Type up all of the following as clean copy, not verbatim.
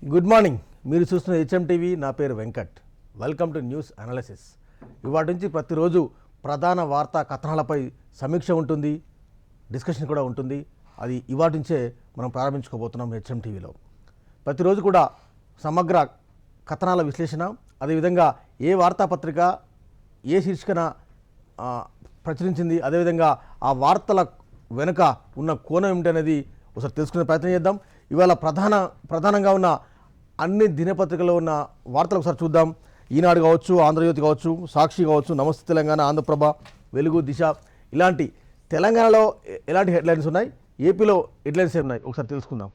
Good morning. మీరు చూస్తున్న HM TV. నా పేరు Venkat. Welcome to news analysis. ఇవాటి నుంచి ప్రతిరోజు ప్రధాన వార్తా కథనాలపై సమీక్ష ఉంటుంది, డిస్కషన్ కూడా ఉంటుంది. అది ఇవాటి నుంచే మనం ప్రారంభించుకోబోతున్నాం హెచ్ఎం టీవీలో. ప్రతిరోజు కూడా సమగ్ర కథనాల విశ్లేషణ, అదేవిధంగా ఏ వార్తాపత్రిక ఏ శీర్షికన ప్రచురించింది, అదేవిధంగా ఆ వార్తల వెనుక ఉన్న కోణం ఏమిటనేది ఒకసారి తెలుసుకునే ప్రయత్నం చేద్దాం. ఇవాళ ప్రధానంగా ఉన్న అన్ని దినపత్రికల్లో ఉన్న వార్తలు ఒకసారి చూద్దాం. ఈనాడు కావచ్చు, ఆంధ్రజ్యోతి కావచ్చు, సాక్షి కావచ్చు, నమస్తే తెలంగాణ, ఆంధ్రప్రభ, వెలుగు, దిశ, ఇలాంటి తెలంగాణలో ఎలాంటి హెడ్లైన్స్ ఉన్నాయి, ఏపీలో హెడ్లైన్స్ ఏమున్నాయి ఒకసారి తెలుసుకుందాం.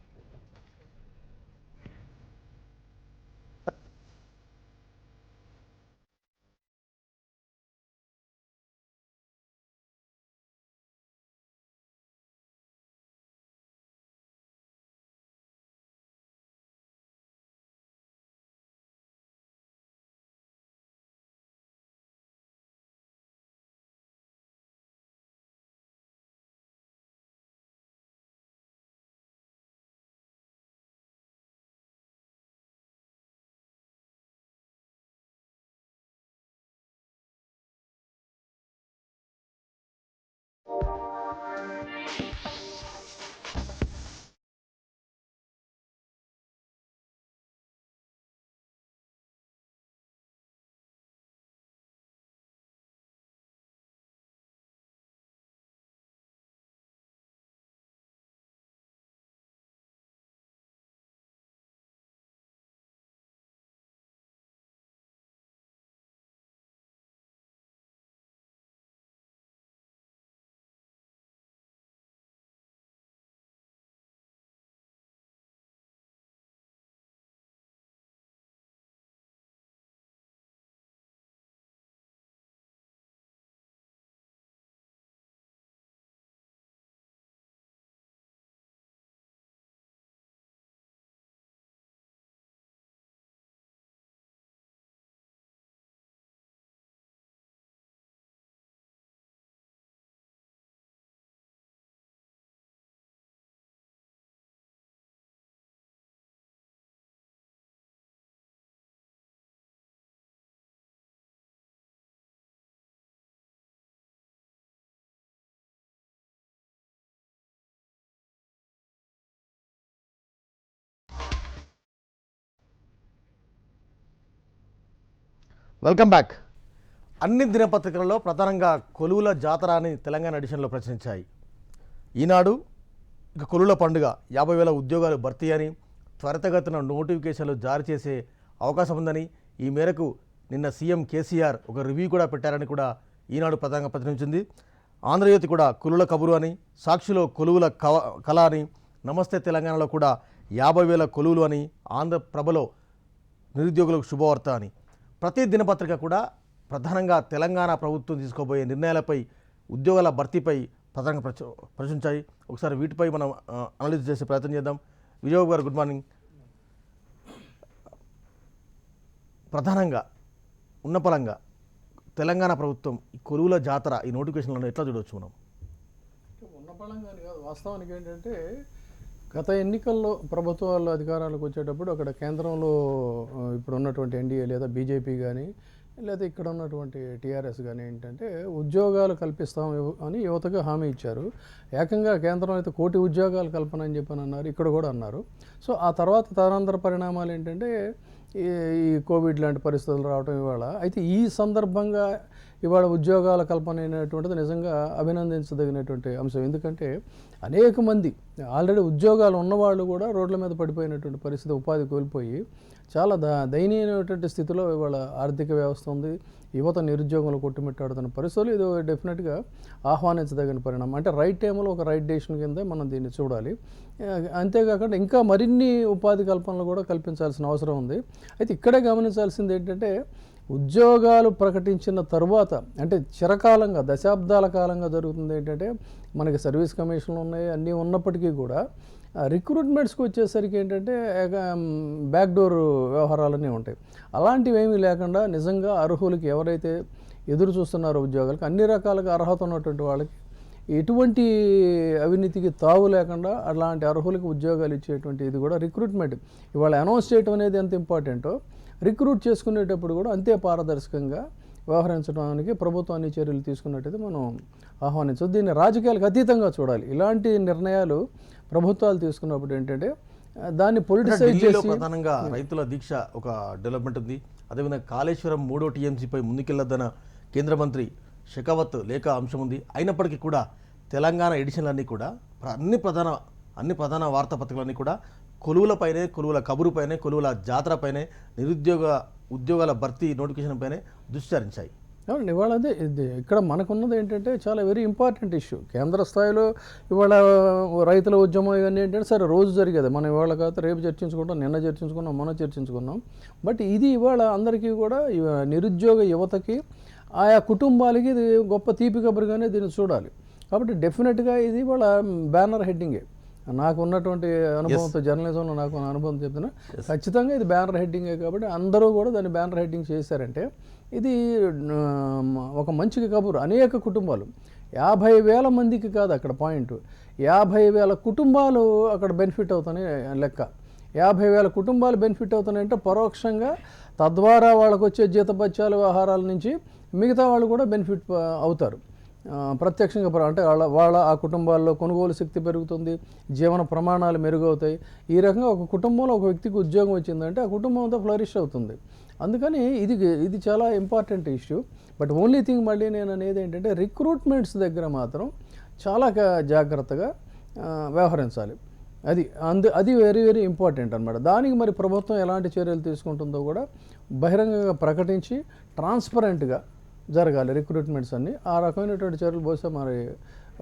Welcome back. అన్ని దినపత్రికలలో ప్రధానంగా కొలువుల జాతర అని తెలంగాణ ఎడిషన్లో ప్రచురించాయి. ఈనాడు ఇక కొలువుల పండుగ, 50,000 ఉద్యోగాలు భర్తీ అని, త్వరితగతిన నోటిఫికేషన్లు జారీ చేసే అవకాశం ఉందని, ఈ మేరకు నిన్న సీఎం కేసీఆర్ ఒక రివ్యూ కూడా పెట్టారని కూడా ఈనాడు ప్రధానంగా ప్రచురించింది. ఆంధ్రజ్యోతి కూడా కొలువుల కబురు అని, సాక్షిలో కొలువుల కళ అని, నమస్తే తెలంగాణలో కూడా 50,000 కొలువులు అని, ఆంధ్రప్రభలో నిరుద్యోగులకు శుభవార్త అని, ప్రతి దినపత్రిక కూడా ప్రధానంగా తెలంగాణ ప్రభుత్వం తీసుకోబోయే నిర్ణయాలపై, ఉద్యోగాల భర్తీపై ప్రధానంగా ప్రచురించాయి. ఒకసారి వీటిపై మనం అనలైజ్ చేసే ప్రయత్నం చేద్దాం. విజయబాబు గారు, గుడ్ మార్నింగ్. ప్రధానంగా ఉన్నపలంగా తెలంగాణ ప్రభుత్వం ఈ కొలువుల జాతర, ఈ నోటిఫికేషన్లను ఎట్లా చూడవచ్చు మనం? ఉన్నపలంగాని కాదు, వాస్తవానికి ఏంటంటే గత ఎన్నికల్లో ప్రభుత్వాలు అధికారాలకు వచ్చేటప్పుడు అక్కడ కేంద్రంలో ఇప్పుడు ఉన్నటువంటి ఎన్డీఏ లేదా బీజేపీ కానీ లేదా ఇక్కడ ఉన్నటువంటి టీఆర్ఎస్ కానీ ఏంటంటే ఉద్యోగాలు కల్పిస్తాం అని యువతగా హామీ ఇచ్చారు. ఏకంగా కేంద్రం అయితే 1,000,000 ఉద్యోగాలు కల్పన అని చెప్పని అన్నారు, ఇక్కడ కూడా అన్నారు. సో ఆ తర్వాత తదనంతర పరిణామాలు ఏంటంటే ఈ కోవిడ్ లాంటి పరిస్థితులు రావడం ఇవాళ. అయితే ఈ సందర్భంగా ఇవాళ ఉద్యోగాల కల్పన అయినటువంటిది నిజంగా అభినందించదగినటువంటి అంశం. ఎందుకంటే అనేక మంది ఆల్రెడీ ఉద్యోగాలు ఉన్నవాళ్ళు కూడా రోడ్ల మీద పడిపోయినటువంటి పరిస్థితి, ఉపాధి కోల్పోయి చాలా దయనీయమైనటువంటి స్థితిలో ఇవాళ ఆర్థిక వ్యవస్థ ఉంది. యువత నిరుద్యోగంలో కొట్టుమిట్టాడుతున్న పరిస్థితులు ఇది డెఫినెట్గా ఆహ్వానించదగిన పరిణామం. అంటే రైట్ టైంలో ఒక రైట్ డెసిషన్ కింద మనం దీన్ని చూడాలి. అంతేకాకుండా ఇంకా మరిన్ని ఉపాధి కల్పనలు కూడా కల్పించాల్సిన అవసరం ఉంది. అయితే ఇక్కడే గమనించాల్సింది ఏంటంటే ఉద్యోగాలు ప్రకటించిన తరువాత అంటే చిరకాలంగా దశాబ్దాల కాలంగా జరుగుతుంది ఏంటంటే మనకి సర్వీస్ కమిషన్లు ఉన్నాయి, అన్నీ ఉన్నప్పటికీ కూడా రిక్రూట్మెంట్స్కి వచ్చేసరికి ఏంటంటే బ్యాక్డోర్ వ్యవహారాలన్నీ ఉంటాయి. అలాంటివి ఏమీ లేకుండా నిజంగా అర్హులకి ఎవరైతే ఎదురు చూస్తున్నారో ఉద్యోగాలకు అన్ని రకాలుగా అర్హత ఉన్నటువంటి వాళ్ళకి ఎటువంటి అవినీతికి తావు లేకుండా అలాంటి అర్హులకు ఉద్యోగాలు ఇచ్చేటువంటి ఇది కూడా రిక్రూట్మెంట్ ఇవాళ అనౌన్స్ చేయడం అనేది ఎంత ఇంపార్టెంటో రిక్రూట్ చేసుకునేటప్పుడు కూడా అంతే పారదర్శకంగా వ్యవహరించడానికి ప్రభుత్వం అన్ని చర్యలు తీసుకున్నట్టయితే మనం ఆహ్వానించవచ్చు. దీన్ని రాజకీయాలకు అతీతంగా చూడాలి. ఇలాంటి నిర్ణయాలు ప్రభుత్వాలు తీసుకున్నప్పుడు ఏంటంటే దాన్ని పొలిటిసైజ్ ఢిల్లీలో చేసి ప్రధానంగా రైతుల దీక్ష ఒక డెవలప్మెంట్ ఉంది. అదేవిధంగా కాళేశ్వరం 3వ టీఎంసీపై ముందుకెళ్లొద్దన్న కేంద్ర మంత్రి షెకావత్ లేఖ అంశం ఉంది. అయినప్పటికీ కూడా తెలంగాణ ఎడిషన్లన్నీ కూడా అన్ని ప్రధాన వార్తాపత్రికలన్నీ కూడా కొలువులపైనే, కొలువుల కబురుపైనే, కొలువుల జాతరపైనే, ఉద్యోగాల భర్తీ నోటిఫికేషన్ పైనే దృష్టి సారించాయి. అవునండి. ఇవాళ అదే ఇక్కడ మనకున్నది ఏంటంటే చాలా వెరీ ఇంపార్టెంట్ ఇష్యూ. కేంద్ర స్థాయిలో ఇవాళ రైతుల ఉద్యమం ఇవన్నీ ఏంటంటే సరే రోజు జరిగేది. మనం ఇవాళ కాదు రేపు చర్చించుకుంటాం, నిన్న చర్చించుకున్నాం, మొన్న చర్చించుకున్నాం. బట్ ఇది ఇవాళ అందరికీ కూడా నిరుద్యోగ యువతకి ఆయా కుటుంబాలకి ఇది గొప్ప తీపి కబురుగానే దీన్ని చూడాలి. కాబట్టి డెఫినెట్గా ఇది ఇవాళ బ్యానర్ హెడ్డింగే. నాకు ఉన్నటువంటి అనుభవంతో జర్నలిజంలో నాకు అనుభవం చెప్తున్నా ఖచ్చితంగా ఇది బ్యానర్ హెడ్డింగే. కాబట్టి అందరూ కూడా దాన్ని బ్యానర్ హెడ్డింగ్ చేశారంటే ఇది ఒక మంచి కబురు. అనేక కుటుంబాలు 50,000 మందికి కాదు అక్కడ పాయింట్, 50,000 కుటుంబాలు అక్కడ బెనిఫిట్ అవుతాయి లెక్క. 50,000 కుటుంబాలు బెనిఫిట్ అవుతున్నాయంటే పరోక్షంగా తద్వారా వాళ్ళకు వచ్చే జీతభత్యాలు ఆహారాల నుంచి మిగతా వాళ్ళు కూడా బెనిఫిట్ అవుతారు. ప్రత్యక్షంగా అంటే వాళ్ళ ఆ కుటుంబాల్లో కొనుగోలు శక్తి పెరుగుతుంది, జీవన ప్రమాణాలు మెరుగవుతాయి. ఈ రకంగా ఒక కుటుంబంలో ఒక వ్యక్తికి ఉద్యోగం వచ్చిందంటే ఆ కుటుంబం అంతా ఫ్లరిష్ అవుతుంది. అందుకని ఇది చాలా important issue. But only thing మళ్ళీ నేను అనేది ఏంటంటే రిక్రూట్మెంట్స్ దగ్గర మాత్రం చాలా జాగ్రత్తగా వ్యవహరించాలి. అది వెరీ వెరీ ఇంపార్టెంట్ అనమాట. దానికి మరి ప్రభుత్వం ఎలాంటి చర్యలు తీసుకుంటుందో కూడా బహిరంగంగా ప్రకటించి ట్రాన్స్పరెంట్గా జరగాలి రిక్రూట్మెంట్స్ అన్నీ. ఆ రకమైనటువంటి చర్యలు బహుశా మరి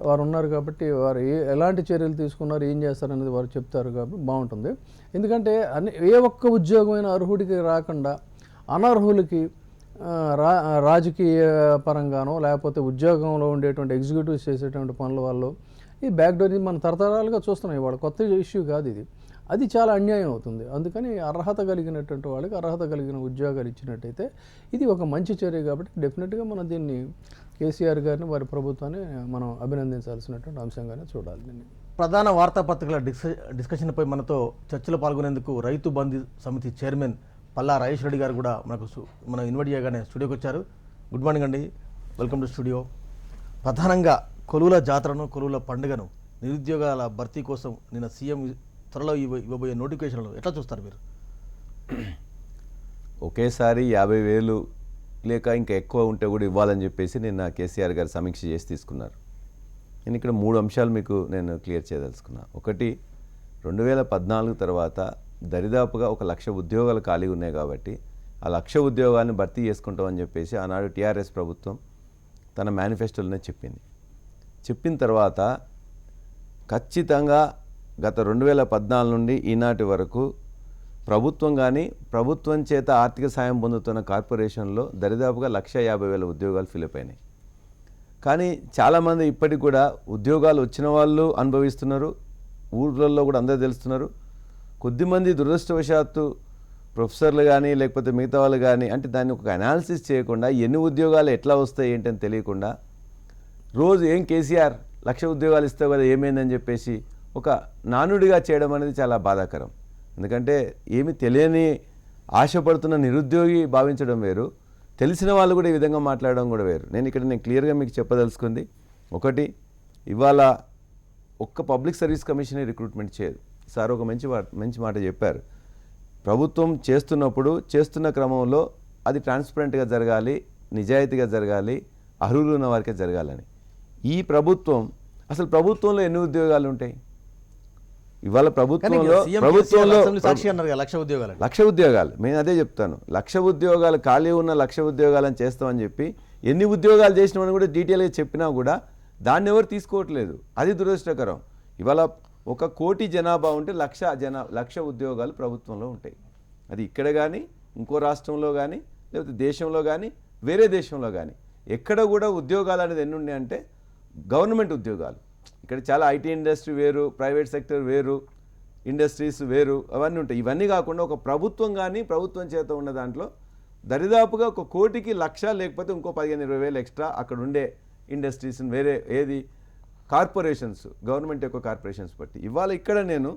వారు ఉన్నారు కాబట్టి వారు ఎలాంటి చర్యలు తీసుకున్నారు, ఏం చేస్తారనేది వారు చెప్తారు కాబట్టి బాగుంటుంది. ఎందుకంటే ఏ ఒక్క ఉద్యోగమైన అర్హుడికి రాకుండా అనర్హులకి రాజకీయ పరంగానో లేకపోతే ఉద్యోగంలో ఉండేటువంటి ఎగ్జిక్యూటివ్స్ చేసేటువంటి పనుల వల్ల ఈ బ్యాక్డోర్ ఇది మనం తరతరాలుగా చూస్తున్నాం. ఇవాళ కొత్త ఇష్యూ కాదు ఇది. అది చాలా అన్యాయం అవుతుంది. అందుకని అర్హత కలిగినటువంటి వాళ్ళకి అర్హత కలిగిన ఉద్యోగాలు ఇచ్చినట్టయితే ఇది ఒక మంచి చర్య. కాబట్టి డెఫినెట్గా మనం దీన్ని కేసీఆర్ గారిని వారి ప్రభుత్వాన్ని మనం అభినందించాల్సినటువంటి అంశంగానే చూడాలి. దీన్ని ప్రధాన వార్తాపత్రికల డిస్కషన్పై మనతో చర్చలో పాల్గొనేందుకు రైతు బంధు సమితి చైర్మన్ పల్లా రాజేష్ రెడ్డి గారు కూడా మనం ఇన్వైట్ చేయగానే స్టూడియోకి వచ్చారు. గుడ్ మార్నింగ్ అండి, వెల్కమ్ టు స్టూడియో. ప్రధానంగా కొలువుల జాతరను, కొలువుల పండుగను, నిరుద్యోగాల భర్తీ కోసం నిన్న సీఎం త్వరలో ఇవ్వబోయే నోటిఫికేషన్లు ఎట్లా చూస్తారు మీరు? ఒకేసారి 50,000 లేక ఇంకా ఎక్కువ ఉంటే కూడా ఇవ్వాలని చెప్పేసి నిన్న కేసీఆర్ గారు సమీక్ష చేసి తీసుకున్నారు. నేను ఇక్కడ 3 అంశాలు మీకు నేను క్లియర్ చేయదలుచుకున్నా. ఒకటి, 2014 తర్వాత దరిదాపుగా 1,00,000 ఉద్యోగాలు ఖాళీ ఉన్నాయి కాబట్టి ఆ 1,00,000 ఉద్యోగాలను భర్తీ చేసుకుంటామని చెప్పేసి ఆనాడు టీఆర్ఎస్ ప్రభుత్వం తన మేనిఫెస్టోలోనే చెప్పిన తర్వాత ఖచ్చితంగా గత 2014 నుండి ఈనాటి వరకు ప్రభుత్వం కానీ ప్రభుత్వం చేత ఆర్థిక సాయం పొందుతున్న కార్పొరేషన్లో దరిదాపుగా 1,50,000 ఉద్యోగాలు ఫిలప్ అయినాయి. కానీ చాలామంది ఇప్పటికి కూడా ఉద్యోగాలు వచ్చిన వాళ్ళు అనుభవిస్తున్నారు, ఊర్లలో కూడా అందరూ తెలుస్తున్నారు. కొద్దిమంది దురదృష్టవశాత్తు ప్రొఫెసర్లు కానీ లేకపోతే మిగతా వాళ్ళు కానీ అంటే దాన్ని ఒక అనాలిసిస్ చేయకుండా ఎన్ని ఉద్యోగాలు ఎట్లా వస్తాయి ఏంటని తెలియకుండా రోజు ఏం కేసీఆర్ 1,00,000 ఉద్యోగాలు ఇస్తావు కదా ఏమైందని చెప్పేసి ఒక నానుడిగా చేయడం అనేది చాలా బాధాకరం. ఎందుకంటే ఏమి తెలియని ఆశపడుతున్న నిరుద్యోగి భావించడం వేరు, తెలిసిన వాళ్ళు కూడా ఈ విధంగా మాట్లాడడం కూడా వేరు. నేను క్లియర్గా మీకు చెప్పదలుచుకుంది ఒకటి, ఇవాళ ఒక్క పబ్లిక్ సర్వీస్ కమిషన్ రిక్రూట్మెంట్ చేయదు. సార్ ఒక మంచి మాట చెప్పారు. ప్రభుత్వం చేస్తున్న క్రమంలో అది ట్రాన్స్పరెంట్గా జరగాలి, నిజాయితీగా జరగాలి, అర్హులు ఉన్న వారికే జరగాలని. ఈ ప్రభుత్వంలో ఎన్ని ఉద్యోగాలు ఉంటాయి? ఇవాళ ప్రభుత్వంలో 1,00,000 ఉద్యోగాలు నేను అదే చెప్తాను. 1,00,000 ఉద్యోగాలు ఖాళీ ఉన్న 1,00,000 ఉద్యోగాలని చేస్తామని చెప్పి ఎన్ని ఉద్యోగాలు చేసినామని కూడా డీటెయిల్గా చెప్పినా కూడా దాన్ని ఎవరు తీసుకోవట్లేదు. అది దురదృష్టకరం. ఇవాళ 1 కోటి జనాభా ఉంటే 1,00,000 ఉద్యోగాలు ప్రభుత్వంలో ఉంటాయి. అది ఇక్కడ కానీ ఇంకో రాష్ట్రంలో కానీ లేకపోతే దేశంలో కానీ వేరే దేశంలో కానీ ఎక్కడ కూడా ఉద్యోగాలు అనేది ఎన్ని ఉన్నాయంటే గవర్నమెంట్ ఉద్యోగాలు. ఇక్కడ చాలా ఐటీ ఇండస్ట్రీ వేరు, ప్రైవేట్ సెక్టర్ వేరు, ఇండస్ట్రీస్ వేరు, అవన్నీ ఉంటాయి. ఇవన్నీ కాకుండా ఒక ప్రభుత్వం కానీ ప్రభుత్వం చేత ఉన్న దాంట్లో దరిదాపుగా 1 కోటికి 1,00,000 లేకపోతే ఇంకో 15,000-20,000 ఎక్స్ట్రా అక్కడ ఉండే ఇండస్ట్రీస్ని వేరే ఏది కార్పొరేషన్స్, గవర్నమెంట్ యొక్క కార్పొరేషన్స్ బట్టి ఇవాళ ఇక్కడ నేను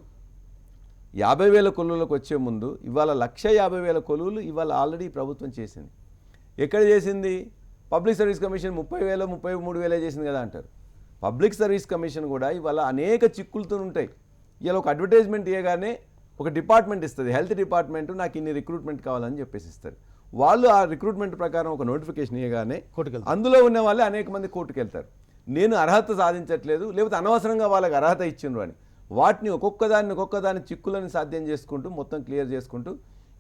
50,000 కొలువులకు వచ్చే ముందు ఇవాళ 150,000 కొలువులు ఇవాళ ఆల్రెడీ ప్రభుత్వం చేసింది. ఎక్కడ చేసింది? పబ్లిక్ సర్వీస్ కమిషన్ 30,000 33,000 చేసింది కదా అంటారు. పబ్లిక్ సర్వీస్ కమిషన్ కూడా ఇవాళ అనేక చిక్కులతో ఉంటాయి. ఇలా ఒక అడ్వర్టైజ్మెంట్ ఇవ్వగానే ఒక డిపార్ట్మెంట్ ఇస్తుంది, హెల్త్ డిపార్ట్మెంట్, నాకు ఇన్ని రిక్రూట్మెంట్ కావాలని చెప్పేసి ఇస్తారు. వాళ్ళు ఆ రిక్రూట్మెంట్ ప్రకారం ఒక నోటిఫికేషన్ ఇవ్వగానే అందులో ఉన్న వాళ్ళే అనేక మంది కోర్టుకు వెళ్తారు. నేను అర్హత సాధించట్లేదు, లేకపోతే అనవసరంగా వాళ్ళకి అర్హత ఇచ్చిండ్రు అని వాటిని ఒక్కొక్కదాన్ని చిక్కులను సాధ్యం చేసుకుంటూ మొత్తం క్లియర్ చేసుకుంటూ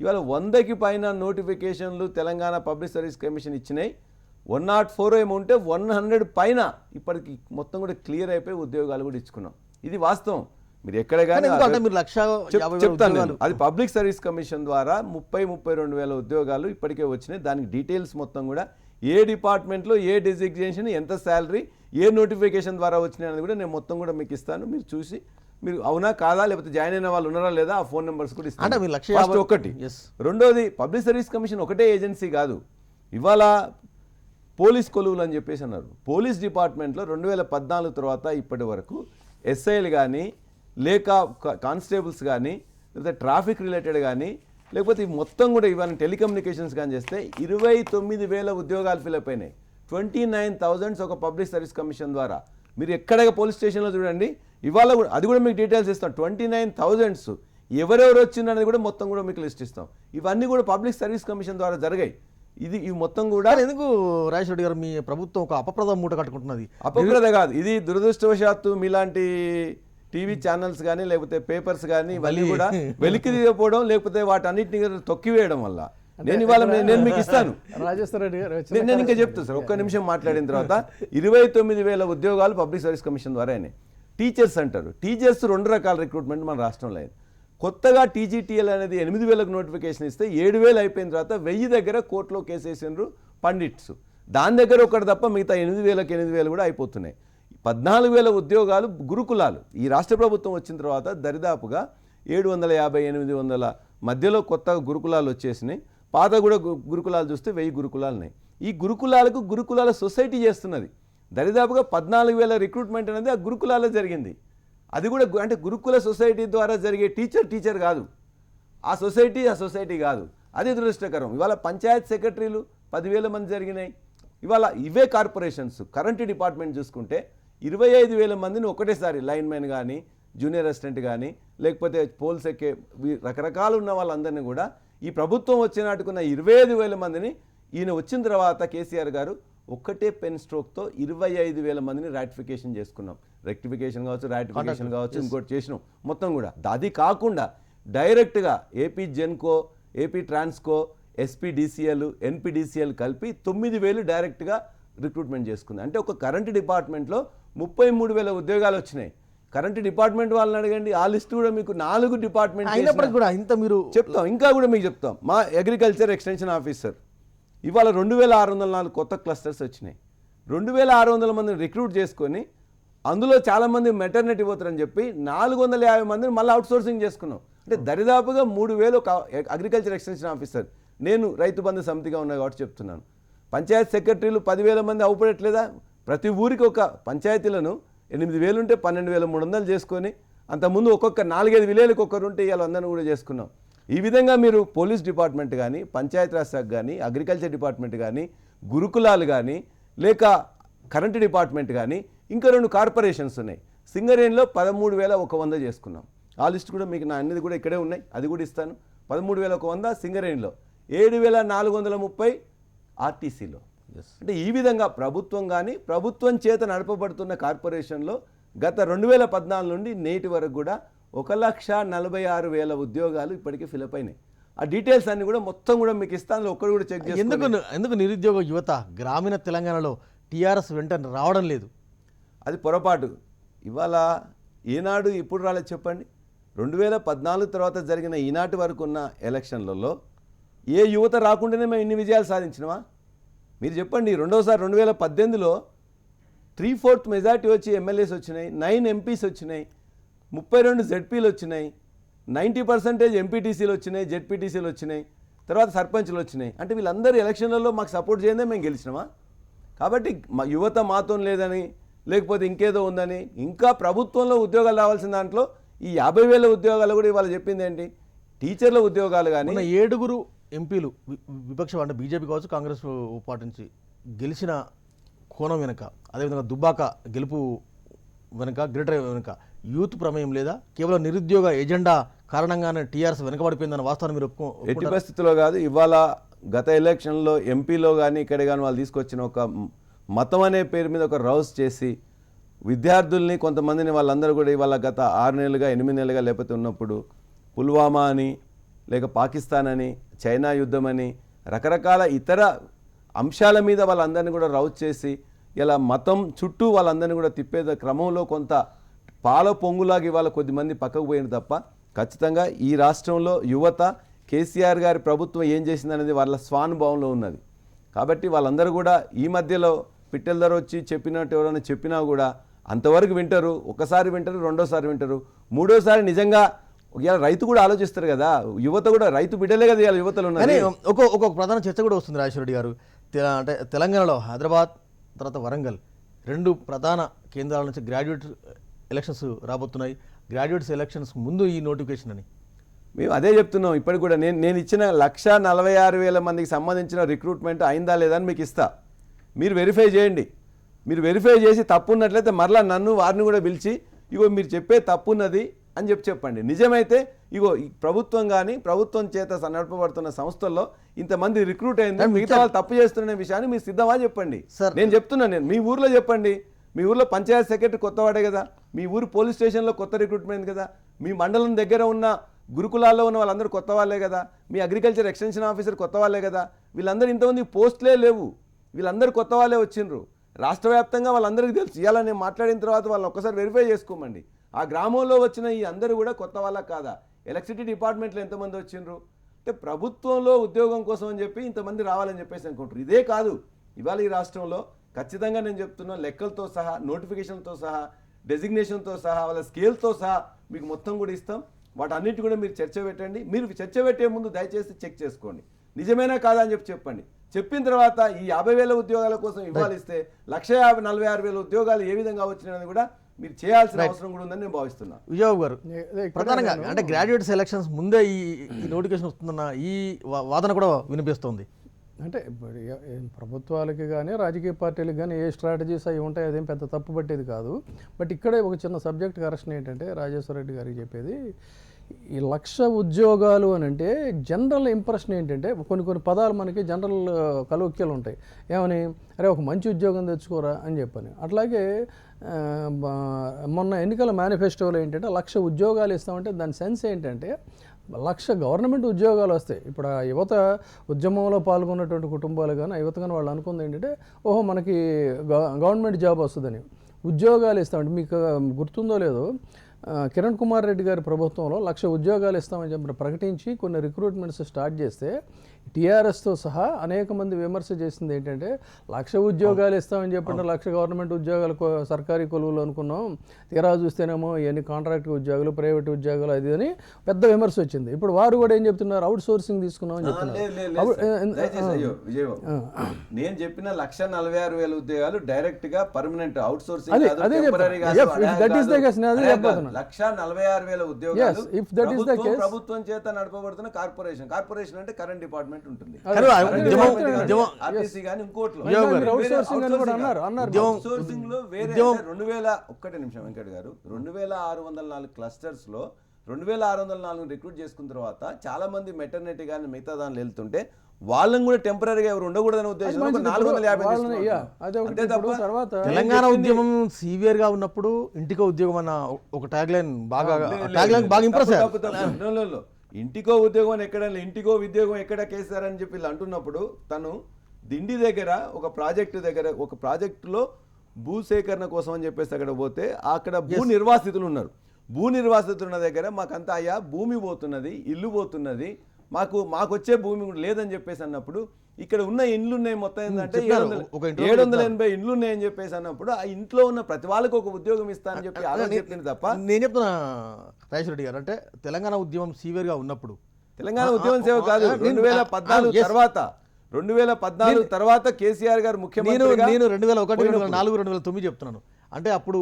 ఇవాళ 100కి పైన నోటిఫికేషన్లు తెలంగాణ పబ్లిక్ సర్వీస్ కమిషన్ ఇచ్చినాయి. 104 ఏమో ఉంటే 100 పైన ఇప్పటికి మొత్తం కూడా క్లియర్ అయిపోయి ఉద్యోగాలు కూడా ఇచ్చుకున్నాం. ఇది వాస్తవం. మీరు ఎక్కడ కానీ చెప్తాను, అది పబ్లిక్ సర్వీస్ కమిషన్ ద్వారా 32 వేల ఉద్యోగాలు ఇప్పటికే వచ్చినాయి. దానికి డీటెయిల్స్ మొత్తం కూడా ఏ డిపార్ట్మెంట్లో ఏ డెసిగ్నేషన్, ఎంత శాలరీ, ఏ నోటిఫికేషన్ ద్వారా వచ్చినాయి అనేది కూడా నేను మొత్తం కూడా మీకు ఇస్తాను. మీరు చూసి మీరు అవునా కాదా, లేకపోతే జాయిన్ అయిన వాళ్ళు ఉన్నారా లేదా, ఆ ఫోన్ నెంబర్స్ కూడా ఇస్తాను. ఒకటి. రెండోది, పబ్లిక్ సర్వీస్ కమిషన్ ఒకటే ఏజెన్సీ కాదు. ఇవాళ పోలీస్ కొలువులు అని చెప్పేసి అన్నారు. పోలీస్ డిపార్ట్మెంట్లో 2014 తర్వాత ఇప్పటి వరకు ఎస్ఐలు కానీ, లేక కానిస్టేబుల్స్ కానీ, లేకపోతే ట్రాఫిక్ రిలేటెడ్ కానీ, లేకపోతే మొత్తం కూడా ఇవన్నీ టెలికమ్యూనికేషన్స్ కానీ చేస్తే 29,000 ఉద్యోగాలు ఫిలప్ అయినాయి. 29,000 ఒక పబ్లిక్ సర్వీస్ కమిషన్ ద్వారా. మీరు ఎక్కడ పోలీస్ స్టేషన్లో చూడండి, ఇవాళ కూడా అది కూడా మీకు డీటెయిల్స్ ఇస్తాం. 29,000 ఎవరెవరు వచ్చిందనేది కూడా మొత్తం కూడా మీకు లిస్ట్ ఇస్తాం. ఇవన్నీ కూడా పబ్లిక్ సర్వీస్ కమిషన్ ద్వారా జరిగాయి. ఇవి మొత్తం కూడా ఎందుకు రాజేష్ రెడ్డి గారు మీ ప్రభుత్వం ఒక అపప్రద మూట కట్టుకుంటున్నది? అపప్రద కాదు, ఇది దురదృష్టవశాత్తు మీలాంటి టీవీ ఛానల్స్ కానీ, లేకపోతే పేపర్స్ కానీ ఇవన్నీ కూడా వెలికి తీయకపోవడం, లేకపోతే వాటన్నిటిని తొక్కివేయడం వల్ల నేను మీకు ఇస్తాను. రాజేశ్వర రెడ్డి గారు నేను ఇంకా చెప్తాను సార్, ఒక్క నిమిషం మాట్లాడిన తర్వాత 29,000 ఉద్యోగాలు పబ్లిక్ సర్వీస్ కమిషన్ ద్వారా అయినాయి. టీచర్స్ అంటారు, టీచర్స్ 2 రకాల రిక్రూట్మెంట్ మన రాష్ట్రంలో అయింది. కొత్తగా టీజీటీఎల్ అనేది 8,000 నోటిఫికేషన్ ఇస్తే 7,000 అయిపోయిన తర్వాత 1000 దగ్గర కోర్టులో కేసు వేసిండ్రు పండిట్స్. దాని దగ్గర ఒకటి తప్ప మిగతా 8,000 కూడా అయిపోతున్నాయి. 14,000 ఉద్యోగాలు గురుకులాలు. ఈ రాష్ట్ర ప్రభుత్వం వచ్చిన తర్వాత దరిదాపుగా 750-800 మధ్యలో కొత్త గురుకులాలు వచ్చేసినాయి. పాత కూడా గురుకులాలు చూస్తే 1000 గురుకులాలు ఉన్నాయి. ఈ గురుకులాల సొసైటీ చేస్తున్నది. దరిదాపుగా 14,000 రిక్రూట్మెంట్ అనేది ఆ గురుకులాల్లో జరిగింది. అది కూడా అంటే గురుకుల సొసైటీ ద్వారా జరిగే టీచర్ కాదు, ఆ సొసైటీ కాదు. అది దురదృష్టకరం. ఇవాళ పంచాయత్ సెక్రటరీలు 10,000 మంది జరిగినాయి. ఇవాళ ఇవే కార్పొరేషన్స్. కరెంటు డిపార్ట్మెంట్ చూసుకుంటే 25,000 మందిని ఒకటేసారి లైన్మెన్ కానీ, జూనియర్ అసిస్టెంట్ కానీ, లేకపోతే పోల్స్ ఎక్కే రకరకాలు ఉన్న వాళ్ళందరినీ కూడా ఈ ప్రభుత్వం వచ్చినట్టుకున్న 25,000 మందిని ఈయన వచ్చిన తర్వాత కేసీఆర్ గారు ఒక్కటే పెన్ స్ట్రోక్తో 25,000 మందిని రాటిఫికేషన్ చేసుకున్నాం. రెక్టిఫికేషన్ కావచ్చు, రాటిఫికేషన్ కావచ్చు, ఇంకోటి చేసినాం మొత్తం కూడా. అది కాకుండా డైరెక్ట్గా AP Genco, AP Transco, SPDCL, NPDCL కలిపి 9,000 డైరెక్ట్గా రిక్రూట్మెంట్ చేసుకుంది. అంటే ఒక కరెంటు డిపార్ట్మెంట్లో 33,000 ఉద్యోగాలు వచ్చినాయి. కరెంటు డిపార్ట్మెంట్ వాళ్ళని అడగండి, ఆ లిస్ట్ కూడా మీకు 4 డిపార్ట్మెంట్ అయినప్పటికీ కూడా ఇంత మీరు చెప్తాం. ఇంకా కూడా మీకు చెప్తాం. మా అగ్రికల్చర్ ఎక్స్టెన్షన్ ఆఫీసర్ ఇవాళ 2,604 కొత్త క్లస్టర్స్ వచ్చినాయి. 2,600 మందిని రిక్రూట్ చేసుకొని అందులో చాలామంది మెటర్నిటీ పోతారని చెప్పి 450 మందిని మళ్ళీ అవుట్సోర్సింగ్ చేసుకున్నాం. అంటే దరిదాపుగా 3,000 ఒక అగ్రికల్చర్ ఎక్స్టెన్షన్ ఆఫీసర్. నేను రైతు బంధు సమితిగా ఉన్నా కాబట్టి చెప్తున్నాను. పంచాయత్ సెక్రటరీలు 10,000 మంది అవుపడట్లేదా? ప్రతి ఊరికి ఒక పంచాయతీలను 8,000 ఉంటే 12,300 చేసుకొని, అంతకుముందు ఒక్కొక్క 4-5 విలేజ్లకు ఒక్కరుంటే ఇవాళ అందరినీ కూడా చేసుకున్నాం. ఈ విధంగా మీరు పోలీస్ డిపార్ట్మెంట్ కానీ, పంచాయతీరాజ్ శాఖ కానీ, అగ్రికల్చర్ డిపార్ట్మెంట్ కానీ, గురుకులాలు కానీ, లేక కరెంటు డిపార్ట్మెంట్ కానీ, ఇంకా 2 కార్పొరేషన్స్ ఉన్నాయి. సింగరేణిలో 13,100 చేసుకున్నాం. ఆ లిస్ట్ కూడా మీకు నా అన్నిది కూడా ఇక్కడే ఉన్నాయి, అది కూడా ఇస్తాను. 13,100 సింగరేణిలో, 7,430 ఆర్టీసీలో. అంటే ఈ విధంగా ప్రభుత్వం కానీ, ప్రభుత్వం చేత నడపబడుతున్న కార్పొరేషన్లో గత 2014 నుండి నేటి వరకు కూడా 1,46,000 ఉద్యోగాలు ఇప్పటికీ ఫిలప్ అయినాయి. ఆ డీటెయిల్స్ అన్ని కూడా మొత్తం కూడా మీకు ఇస్తాను. ఒక్కడు కూడా చెక్ చేసి ఎందుకు నిరుద్యోగ యువత గ్రామీణ తెలంగాణలో టీఆర్ఎస్ వెంట రావడం లేదు? అది పొరపాటు. ఇవాళ ఏనాడు ఇప్పుడు రాలేదు చెప్పండి? 2014 తర్వాత జరిగిన ఈనాటి వరకు ఉన్న ఎలక్షన్లలో ఏ యువత రాకుండానే మేము ఇన్ని విజయాలు సాధించినవా? మీరు చెప్పండి. రెండోసారి 2018లో 3/4 మెజార్టీ వచ్చి ఎమ్మెల్యేస్ వచ్చినాయి, 9 ఎంపీస్ వచ్చినాయి, 32 జెడ్పీలు వచ్చినాయి, 90% ఎంపీటీసీలు వచ్చినాయి, జెడ్పీటీసీలు వచ్చినాయి, తర్వాత సర్పంచ్లు వచ్చినాయి. అంటే వీళ్ళందరూ ఎలక్షన్లలో మాకు సపోర్ట్ చేయదే మేము గెలిచినామా? కాబట్టి మా యువత మాతో లేదని, లేకపోతే ఇంకేదో ఉందని, ఇంకా ప్రభుత్వంలో ఉద్యోగాలు రావాల్సిన దాంట్లో ఈ 50,000 ఉద్యోగాలు కూడా ఇవాళ చెప్పింది ఏంటి, టీచర్ల ఉద్యోగాలు కానీ మొన్న 7 ఎంపీలు విపక్షం అంటే బీజేపీ కావచ్చు కాంగ్రెస్ పార్టీ నుంచి గెలిచిన కోణం వెనుక, అదేవిధంగా దుబ్బాక గెలుపు వెనుక, గ్రేటర్ వెనుక యూత్ ప్రమేయం లేదా కేవలం నిరుద్యోగ ఎజెండా కారణంగానే టీఆర్ఎస్ వెనుకబడిపోయిందన్న వాస్తవాన్ని మీరు ఎట్టి పరిస్థితుల్లో కాదు. ఇవాళ గత ఎలక్షన్లో ఎంపీలో కానీ ఇక్కడ కానీ వాళ్ళు తీసుకొచ్చిన ఒక మతం అనే పేరు మీద ఒక రౌస్ చేసి విద్యార్థుల్ని కొంతమందిని వాళ్ళందరూ కూడా ఇవాళ గత 6 నెలలుగా 8 నెలలుగా లేకపోతే ఉన్నప్పుడు పుల్వామా అని, లేక పాకిస్తాన్ అని, చైనా యుద్ధం అని, రకరకాల ఇతర అంశాల మీద వాళ్ళందరినీ కూడా రౌస్ చేసి ఇలా మతం చుట్టూ వాళ్ళందరినీ కూడా తిప్పే క్రమంలో కొంత పాల పొంగులాగా ఇవాళ కొద్దిమంది పక్కకు పోయిన తప్ప ఖచ్చితంగా ఈ రాష్ట్రంలో యువత కేసీఆర్ గారి ప్రభుత్వం ఏం చేసిందనేది వాళ్ళ స్వానుభవంలో ఉన్నది. కాబట్టి వాళ్ళందరూ కూడా ఈ మధ్యలో పిట్టెల ధర వచ్చి చెప్పినట్టు ఎవరైనా చెప్పినా కూడా అంతవరకు వింటారు. ఒకసారి వింటారు, రెండోసారి వింటారు, మూడోసారి నిజంగా ఇలా రైతు కూడా ఆలోచిస్తారు కదా, యువత కూడా రైతు బిడ్డలే కదా ఇలా యువతలు కానీ ఉన్నారు. ఒక ప్రధాన చర్చ కూడా వస్తుంది రాజేశ్వర రెడ్డి గారు. అంటే తెలంగాణలో హైదరాబాద్ తర్వాత వరంగల్ 2 ప్రధాన కేంద్రాల నుంచి గ్రాడ్యుయేట్ ఎలక్షన్స్ రాబోతున్నాయి. గ్రాడ్యుయేట్స్ ఎలక్షన్స్ ముందు ఈ నోటిఫికేషన్ అని మేము అదే చెప్తున్నాం. ఇప్పటికి కూడా నేను ఇచ్చిన 146,000 మందికి సంబంధించిన రిక్రూట్మెంట్ అయిందా లేదా అని మీకు ఇస్తా. మీరు వెరిఫై చేయండి. మీరు వెరిఫై చేసి తప్పు ఉన్నట్లయితే మరలా నన్ను వారిని కూడా పిలిచి ఇగో మీరు చెప్పే తప్పు ఉన్నది అని చెప్పండి. నిజమైతే ఇగో ఈ ప్రభుత్వం కానీ ప్రభుత్వం చేత నడపబడుతున్న సంస్థల్లో ఇంతమంది రిక్రూట్ అయింది, మిగతా వాళ్ళు తప్పు చేస్తున్న విషయాన్ని మీరు సిద్ధమా చెప్పండి. నేను చెప్తున్నాను, మీ ఊర్లో చెప్పండి. మీ ఊర్లో పంచాయత్ సెక్రటరీ కొత్తవాడే కదా, మీ ఊరు పోలీస్ స్టేషన్లో కొత్త రిక్రూట్మెంట్ కదా, మీ మండలం దగ్గర ఉన్న గురుకులాల్లో ఉన్న వాళ్ళందరూ కొత్త వాళ్ళే కదా, మీ అగ్రికల్చర్ ఎక్స్టెన్షన్ ఆఫీసర్ కొత్త వాళ్ళే కదా, వీళ్ళందరూ ఇంతమంది పోస్టులే లేవు, వీళ్ళందరూ కొత్త వాళ్ళే వచ్చిండ్రు. రాష్ట్ర వ్యాప్తంగా వాళ్ళందరికీ తెలుసు. ఇలా నేను మాట్లాడిన తర్వాత వాళ్ళని ఒక్కసారి వెరిఫై చేసుకోమండి. ఆ గ్రామంలో వచ్చిన ఈ అందరూ కూడా కొత్త వాళ్ళ కాదా, ఎలక్ట్రిసిటీ డిపార్ట్మెంట్లో ఎంతమంది వచ్చిండ్రు అంటే ప్రభుత్వంలో ఉద్యోగం కోసం అని చెప్పి ఇంతమంది రావాలని చెప్పేసి అనుకుంటారు. ఇదే కాదు, ఇవాళ ఈ రాష్ట్రంలో ఖచ్చితంగా నేను చెప్తున్నా, లెక్కలతో సహా, నోటిఫికేషన్తో సహా, డెసిగ్నేషన్తో సహా, వాళ్ళ స్కేల్తో సహా మీకు మొత్తం కూడా ఇస్తాం. వాటన్నిటి కూడా మీరు చర్చ పెట్టండి. మీరు చర్చ పెట్టే ముందు దయచేసి చెక్ చేసుకోండి, నిజమేనా కాదా అని చెప్పండి. చెప్పిన తర్వాత ఈ 50,000 ఉద్యోగాల కోసం ఇవ్వాలిస్తే 146,000 ఉద్యోగాలు ఏ విధంగా వచ్చినాయని కూడా మీరు చేయాల్సిన అవసరం కూడా ఉందని నేను భావిస్తున్నా. విజయబాబు గారు, ప్రధానంగా అంటే గ్రాడ్యుయేట్స్ ఎలక్షన్స్ ముందే ఈ నోటిఫికేషన్ వస్తుందన్న ఈ వాదన కూడా వినిపిస్తోంది. అంటే ప్రభుత్వాలకి కానీ రాజకీయ పార్టీలకు కానీ ఏ స్ట్రాటజీస్ అవి ఉంటాయి, అదేం పెద్ద తప్పు పట్టేది కాదు. బట్ ఇక్కడే ఒక చిన్న సబ్జెక్ట్ కరెక్షన్ ఏంటంటే రాజేశ్వర రెడ్డి గారికి చెప్పేది, ఈ 1,00,000 ఉద్యోగాలు అని అంటే జనరల్ ఇంప్రెషన్ ఏంటంటే కొన్ని పదాలు మనకి జనరల్ కలోక్యాలు ఉంటాయి. ఏమని, అరే ఒక మంచి ఉద్యోగం తెచ్చుకోరా అని చెప్పని. అట్లాగే మొన్న ఎన్నికల మేనిఫెస్టోలో ఏంటంటే 1,00,000 ఉద్యోగాలు ఇస్తామంటే దాని సెన్స్ ఏంటంటే 1,00,000 గవర్నమెంట్ ఉద్యోగాలు వస్తాయి. ఇప్పుడు ఆ యువత ఉద్యమంలో పాల్గొన్నటువంటి కుటుంబాలు కానీ ఆ యువత కానీ వాళ్ళు అనుకుంది ఏంటంటే ఓహో మనకి గవర్నమెంట్ జాబ్ వస్తుందని, ఉద్యోగాలు ఇస్తామంటే మీకు గుర్తుందో లేదో కిరణ్ కుమార్ రెడ్డి గారి ప్రభుత్వంలో 1,00,000 ఉద్యోగాలు ఇస్తామని చెప్పి ప్రకటించి కొన్ని రిక్రూట్మెంట్స్ స్టార్ట్ చేస్తే టీఆర్ఎస్తో సహా అనేక మంది విమర్శ చేసింది ఏంటంటే 1,00,000 ఉద్యోగాలు ఇస్తామని చెప్పండి, 1,00,000 గవర్నమెంట్ ఉద్యోగాలు సర్కారీ కొలువులు అనుకున్నాం, తీరా చూస్తేనేమో ఇవన్నీ కాంట్రాక్ట్ ఉద్యోగాలు, ప్రైవేట్ ఉద్యోగాలు అది అని పెద్ద విమర్శ వచ్చింది. ఇప్పుడు వారు కూడా ఏం చెప్తున్నారు, అవుట్ సోర్సింగ్ తీసుకున్నాం అని చెప్తున్నారు. నేను చెప్పిన 146,000 ఉద్యోగాలు డైరెక్ట్ గా పర్మనెంట్ అవుట్ సోర్సింగ్ 146,000 ఉద్యోగాలు ప్రభుత్వం చేత నడపబడుతున్న కార్పొరేషన్ అంటే కరెంట్ డిపార్ట్మెంట్ ఉంటుంది. ఆర్టీసీ గాని ఇంకోట్లో అవుట్సోర్సింగ్ లో వేరే 2,000 వెంకట్ గారు 2,604 క్లస్టర్స్ లో 2,604 రిక్రూట్ చేసుకున్న తర్వాత చాలా మంది మెటర్నిటీ కానీ మిగతా దానిలో వెళ్తుంటే వాళ్ళని కూడా టెంపరీగా ఎవరు ఉండకూడదనే ఉద్దేశం 450. తెలంగాణ ఉద్యమం సివియర్ గా ఉన్నప్పుడు ఇంటికో ఉద్యోగం అన్న ఒక ట్యాగ్ లైన్ బాగా ఇంప్రెస్. ఇంటికో ఉద్యోగం అని ఎక్కడైనా, ఇంటికో ఉద్యోగం ఎక్కడ కేసీఆర్ అని చెప్పి అంటున్నప్పుడు తను దిండి దగ్గర ఒక ప్రాజెక్టులో భూసేకరణ కోసం అని చెప్పేసి అక్కడ పోతే అక్కడ భూ నిర్వాసితులు ఉన్నారు. భూ నిర్వాసితున్న దగ్గర మాకంతా అయ్యా భూమి పోతున్నది, ఇల్లు పోతున్నది, మాకు వచ్చే భూమి కూడా లేదని చెప్పేసి అన్నప్పుడు ఇక్కడ ఉన్న ఇండ్లు ఉన్నాయి మొత్తం ఏంటంటే 780 ఇండ్లు ఉన్నాయని చెప్పేసి అన్నప్పుడు ఆ ఇంట్లో ఉన్న ప్రతి వాళ్ళకి ఒక ఉద్యోగం ఇస్తానని చెప్పి చెప్పింది తప్ప. నేను చెప్తున్నా రాజేశ్వర రెడ్డి గారు, అంటే తెలంగాణ ఉద్యమం సివియర్ గా ఉన్నప్పుడు తెలంగాణ ఉద్యమం సేవ కాదు, 2014 తర్వాత కేసీఆర్ గారు ముఖ్యమంత్రి, నేను 2001, 2004, 2009 చెప్తున్నాను. అంటే అప్పుడు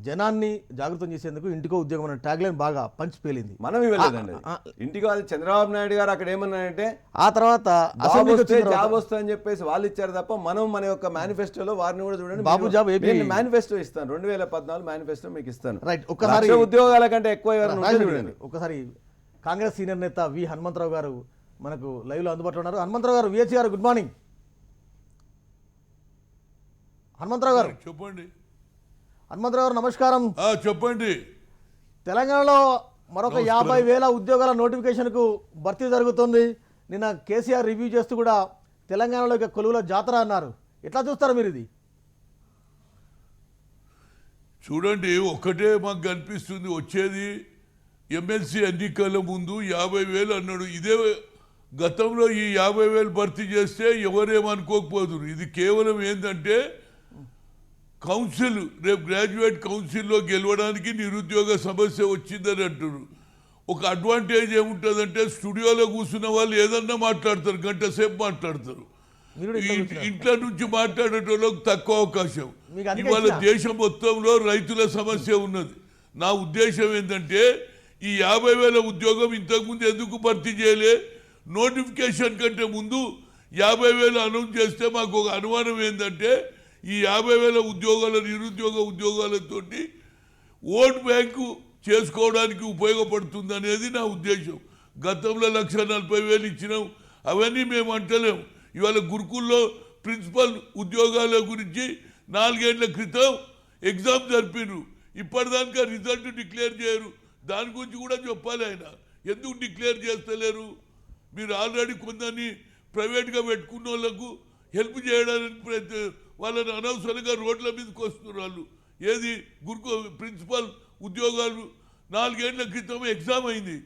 జనాన్ని జాగృతం చేసేందుకు ఇంటికో ఉద్యోగం అనే ట్యాగ్లైన్ బాగా పంచి పేలింది. మనం ఇవ్వలేదండి ఇంటికి. వాళ్ళు చంద్రబాబు నాయుడు గారు అక్కడ ఏమన్నారంటే ఆ తర్వాత అసెంబ్లీకి వచ్చిన తర్వాత జాబ్ వస్తుందని చెప్పేసి వాళ్ళు ఇచ్చారు తప్ప మనం మన యొక్క మేనిఫెస్టోలో వారిని కూడా చూడండి. బాబు జాబ్ ఏపీ మేనిఫెస్టో ఇస్తాను, 2014 మేనిఫెస్టో మీకు ఇస్తాను. రైట్. ఒక్కసారి ఉద్యోగాల కంటే ఎక్కువ ఎవరైనా ఉంటే చూడండి. ఒకసారి కాంగ్రెస్ సీనియర్ నేత వి హనుమంతరావు గారు మనకు లైవ్ లో అందుబాటులో ఉన్నారు. హనుమంతరావు గారు, విహెచ్ గారు, గుడ్ మార్నింగ్. హనుమంతరావు గారు చెప్పండి. హనుమంతరావు గారు నమస్కారం. చెప్పండి. తెలంగాణలో మరొక 50,000 ఉద్యోగాల నోటిఫికేషన్కు భర్తీ జరుగుతుంది. నిన్న కేసీఆర్ రివ్యూ చేస్తూ కూడా తెలంగాణలో ఇక కొలువుల జాతర అన్నారు. ఎట్లా చూస్తారు మీరు ఇది? చూడండి, ఒక్కటే మాకు కనిపిస్తుంది, వచ్చేది ఎమ్మెల్సీ ఎన్నికల ముందు 50,000 అన్నాడు. ఇదే గతంలో ఈ 50,000 భర్తీ చేస్తే ఎవరేమనుకోకపోదురు. ఇది కేవలం ఏంటంటే కౌన్సిల్, రేపు గ్రాడ్యుయేట్ కౌన్సిల్లో గెలవడానికి నిరుద్యోగ సమస్య వచ్చిందని అంటారు. ఒక అడ్వాంటేజ్ ఏముంటుందంటే స్టూడియోలో కూర్చున్న వాళ్ళు ఏదన్నా మాట్లాడతారు, గంట సేపు మాట్లాడతారు. ఇంట్లో నుంచి మాట్లాడేటోళ్ళకి తక్కువ అవకాశం. ఇవాళ దేశం మొత్తంలో రైతుల సమస్య ఉన్నది. నా ఉద్దేశం ఏంటంటే ఈ 50,000 ఉద్యోగం ఇంతకుముందు ఎందుకు భర్తీ చేయలే? నోటిఫికేషన్ కంటే ముందు 50,000 అనౌన్స్ చేస్తే మాకు ఒక అనుమానం ఏంటంటే ఈ 50,000 నిరుద్యోగ ఉద్యోగాలతో ఓట్ బ్యాంకు చేసుకోవడానికి ఉపయోగపడుతుంది అనేది నా ఉద్దేశం. గతంలో 1,40,000 ఇచ్చినాం, అవన్నీ మేము అంటలేము. ఇవాళ గురుకుల్లో ప్రిన్సిపల్ ఉద్యోగాల గురించి 4 ఏళ్ల క్రితం ఎగ్జామ్ జరిపినారు. ఇప్పటిదాకా రిజల్ట్ డిక్లేర్ చేయరు. దాని గురించి కూడా చెప్పాలి. ఆయన ఎందుకు డిక్లేర్ చేస్తలేరు? మీరు ఆల్రెడీ కొందరిని ప్రైవేట్గా పెట్టుకున్న వాళ్ళకు హెల్ప్ చేయడానికి వాళ్ళని అనవసరంగా రోడ్ల మీదకి వస్తున్నారు. వాళ్ళు ఏది గురుకు ప్రిన్సిపల్ ఉద్యోగాలు 4 ఏళ్ల క్రితం ఎగ్జామ్ అయింది.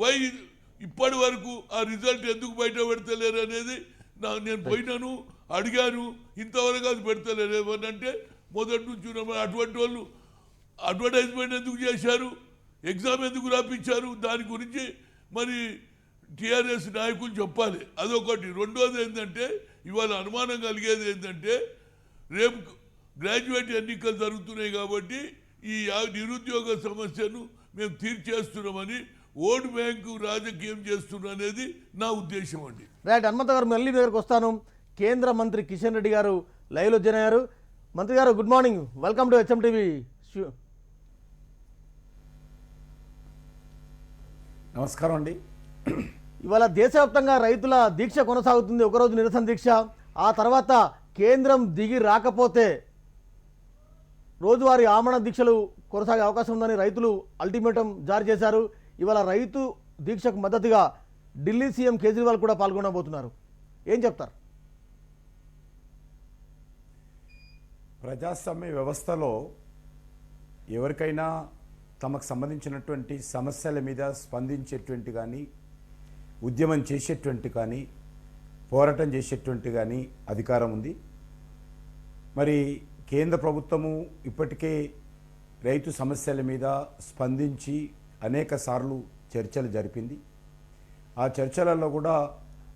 వై ఇప్పటి వరకు ఆ రిజల్ట్ ఎందుకు బయట పెడతలేరు అనేది నేను పోయినాను, అడిగాను. ఇంతవరకు అది పెడతలేరు. ఏమనంటే మొదటి నుంచి అటువంటి వాళ్ళు అడ్వర్టైజ్మెంట్ ఎందుకు చేశారు, ఎగ్జామ్ ఎందుకు రాపించారు, దాని గురించి మరి టీఆర్ఎస్ నాయకులు చెప్పాలి. అదొకటి. రెండోది ఏంటంటే ఇవాళ అనుమానం కలిగేది ఏంటంటే రేపు గ్రాడ్యుయేట్ ఎన్నికలు జరుగుతున్నాయి కాబట్టి ఈ నిరుద్యోగ సమస్యను మేము తీర్చేస్తున్నామని ఓటు బ్యాంకు రాజకీయం చేస్తున్నాం అనేది నా ఉద్దేశం అండి. రైట్. హనుమంత గారు, మళ్ళీ మీ దగ్గరకు వస్తాను. కేంద్ర మంత్రి కిషన్ రెడ్డి గారు లైవ్లో జాయిన్ అయ్యారు. మంత్రి గారు good morning, welcome to HM TV. నమస్కారం అండి. ఇవాళ దేశవ్యాప్తంగా రైతుల దీక్ష కొనసాగుతుంది. ఒకరోజు నిరసన దీక్ష, ఆ తర్వాత కేంద్రం దిగి రాకపోతే రోజువారీ ఆమరణ దీక్షలు కొనసాగే అవకాశం ఉందని రైతులు అల్టిమేటం జారీ చేశారు. ఇవాళ రైతు దీక్షకు మద్దతుగా ఢిల్లీ సీఎం కేజ్రీవాల్ కూడా పాల్గొనబోతున్నారు. ఏం చెప్తారు? ప్రజాస్వామ్య వ్యవస్థలో ఎవరికైనా తమకు సంబంధించినటువంటి సమస్యల మీద స్పందించేటువంటి కానీ, ఉద్యమం చేసేటువంటి కానీ, పోరాటం చేసేటువంటి కానీ అధికారం ఉంది. మరి కేంద్ర ప్రభుత్వము ఇప్పటికే రైతు సమస్యల మీద స్పందించి అనేక సార్లు చర్చలు జరిపింది. ఆ చర్చలలో కూడా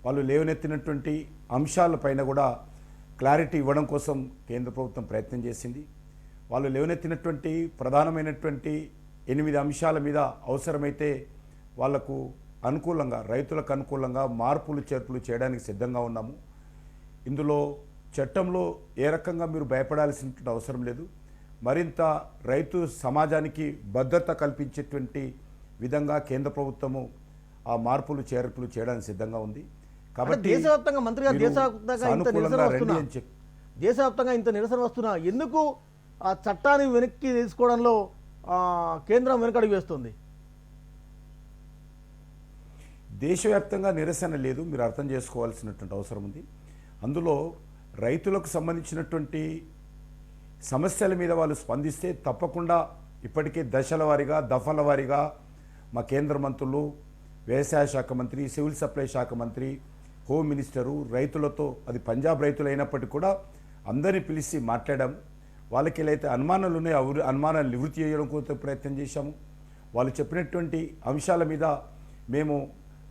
వాళ్ళు లేవనెత్తినటువంటి అంశాలపైన కూడా క్లారిటీ ఇవ్వడం కోసం కేంద్ర ప్రభుత్వం ప్రయత్నం చేసింది. వాళ్ళు లేవనెత్తినటువంటి ప్రధానమైనటువంటి 8 అంశాల మీద అవసరమైతే వాళ్లకు అనుకూలంగా, రైతులకు అనుకూలంగా మార్పులు చేర్పులు చేయడానికి సిద్ధంగా ఉన్నాము. ఇందులో చట్టంలో ఏ రకంగా మీరు భయపడాల్సినటువంటి అవసరం లేదు. మరింత రైతు సమాజానికి భద్రత కల్పించేటువంటి విధంగా కేంద్ర ప్రభుత్వము ఆ మార్పులు చేర్పులు చేయడానికి సిద్ధంగా ఉంది. కాబట్టి దేశవ్యాప్తంగా మంత్రి గారు, దేశవ్యాప్తంగా ఇంత నిరసన వస్తున్నా ఎందుకు ఆ చట్టాన్ని వెనక్కి తీసుకోవడంలో కేంద్రం వెనకడుగు వేస్తుంది? దేశవ్యాప్తంగా నిరసన లేదు, మీరు అర్థం చేసుకోవాల్సినటువంటి అవసరం ఉంది. అందులో రైతులకు సంబంధించినటువంటి సమస్యల మీద వాళ్ళు స్పందిస్తే తప్పకుండా ఇప్పటికే దశల వారీగా, దఫల వారీగా మా కేంద్ర మంత్రులు, వ్యవసాయ శాఖ మంత్రి, సివిల్ సప్లై శాఖ మంత్రి, హోమ్ మినిస్టరు రైతులతో, అది పంజాబ్ రైతులు అయినప్పటికీ కూడా అందరినీ పిలిచి మాట్లాడాము. వాళ్ళకి ఏదైతే అనుమానాలు ఉన్నాయో అనుమానాలు నివృత్తి చేయడం కోసం ప్రయత్నం చేశాము. వాళ్ళు చెప్పినటువంటి అంశాల మీద మేము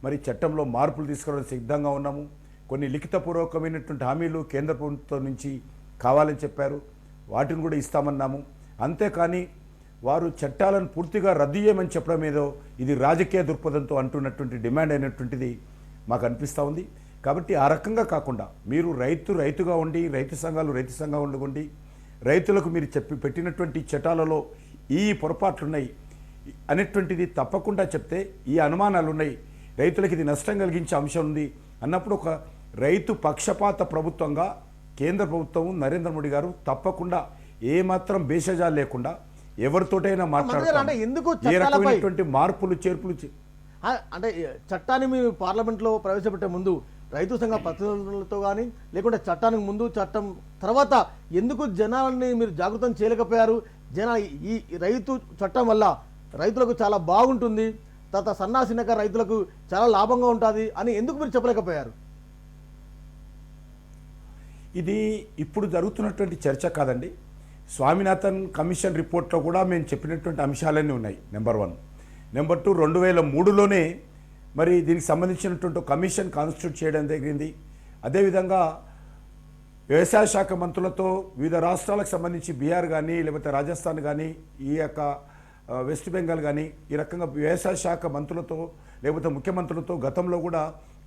మరి చట్టంలో మార్పులు తీసుకురావడానికి సిద్ధంగా ఉన్నాము. కొన్ని లిఖితపూర్వకమైనటువంటి హామీలు కేంద్ర ప్రభుత్వం నుంచి కావాలని చెప్పారు, వాటిని కూడా ఇస్తామన్నాము. అంతేకాని వారు చట్టాలను పూర్తిగా రద్దు చేయమని చెప్పడం ఏదో ఇది రాజకీయ దృక్పథంతో అంటున్నటువంటి డిమాండ్ అయినటువంటిది మాకు అనిపిస్తూ ఉంది. కాబట్టి ఆ రకంగా కాకుండా మీరు రైతుగా ఉండి రైతు సంఘంగా ఉండి రైతులకు మీరు పెట్టినటువంటి చట్టాలలో ఈ పొరపాట్లున్నాయి అనేటువంటిది తప్పకుండా చెప్తే, ఈ అనుమానాలు ఉన్నాయి, రైతులకు ఇది నష్టం కలిగించే అంశం ఉంది అన్నప్పుడు ఒక రైతు పక్షపాత ప్రభుత్వంగా కేంద్ర ప్రభుత్వం నరేంద్ర మోడీ గారు తప్పకుండా ఏమాత్రం భేషజాలు లేకుండా ఎవరితోటైనా అంటే ఎందుకు మాట్లాడుతూ ఏ రకమైనటువంటి మార్పులు చేర్పులు అంటే చట్టాన్ని మీ పార్లమెంట్లో ప్రవేశపెట్టే ముందు రైతు సంఘ ప్రతినిధులతో కానీ లేకుంటే చట్టానికి ముందు చట్టం తర్వాత ఎందుకు జనాలని మీరు జాగృతం చేయలేకపోయారు? ఈ రైతు చట్టం వల్ల రైతులకు చాలా బాగుంటుంది, తర్వాత సన్నాసినక రైతులకు చాలా లాభంగా ఉంటుంది అని ఎందుకు మీరు చెప్పలేకపోయారు? ఇది ఇప్పుడు జరుగుతున్నటువంటి చర్చ కాదండి. స్వామినాథన్ కమిషన్ రిపోర్ట్లో కూడా మేము చెప్పినటువంటి అంశాలన్నీ ఉన్నాయి. నెంబర్ 1. నెంబర్ 2, 2003లోనే మరి దీనికి సంబంధించినటువంటి కమిషన్ కాన్స్టిట్యూట్ చేయడం జరిగింది. అదేవిధంగా వ్యవసాయ శాఖ మంత్రులతో వివిధ రాష్ట్రాలకు సంబంధించి బీహార్ కానీ లేకపోతే రాజస్థాన్ కానీ ఈ యొక్క వెస్ట్ బెంగాల్ కానీ ఈ రకంగా వ్యవసాయ శాఖ మంత్రులతో లేకపోతే ముఖ్యమంత్రులతో గతంలో కూడా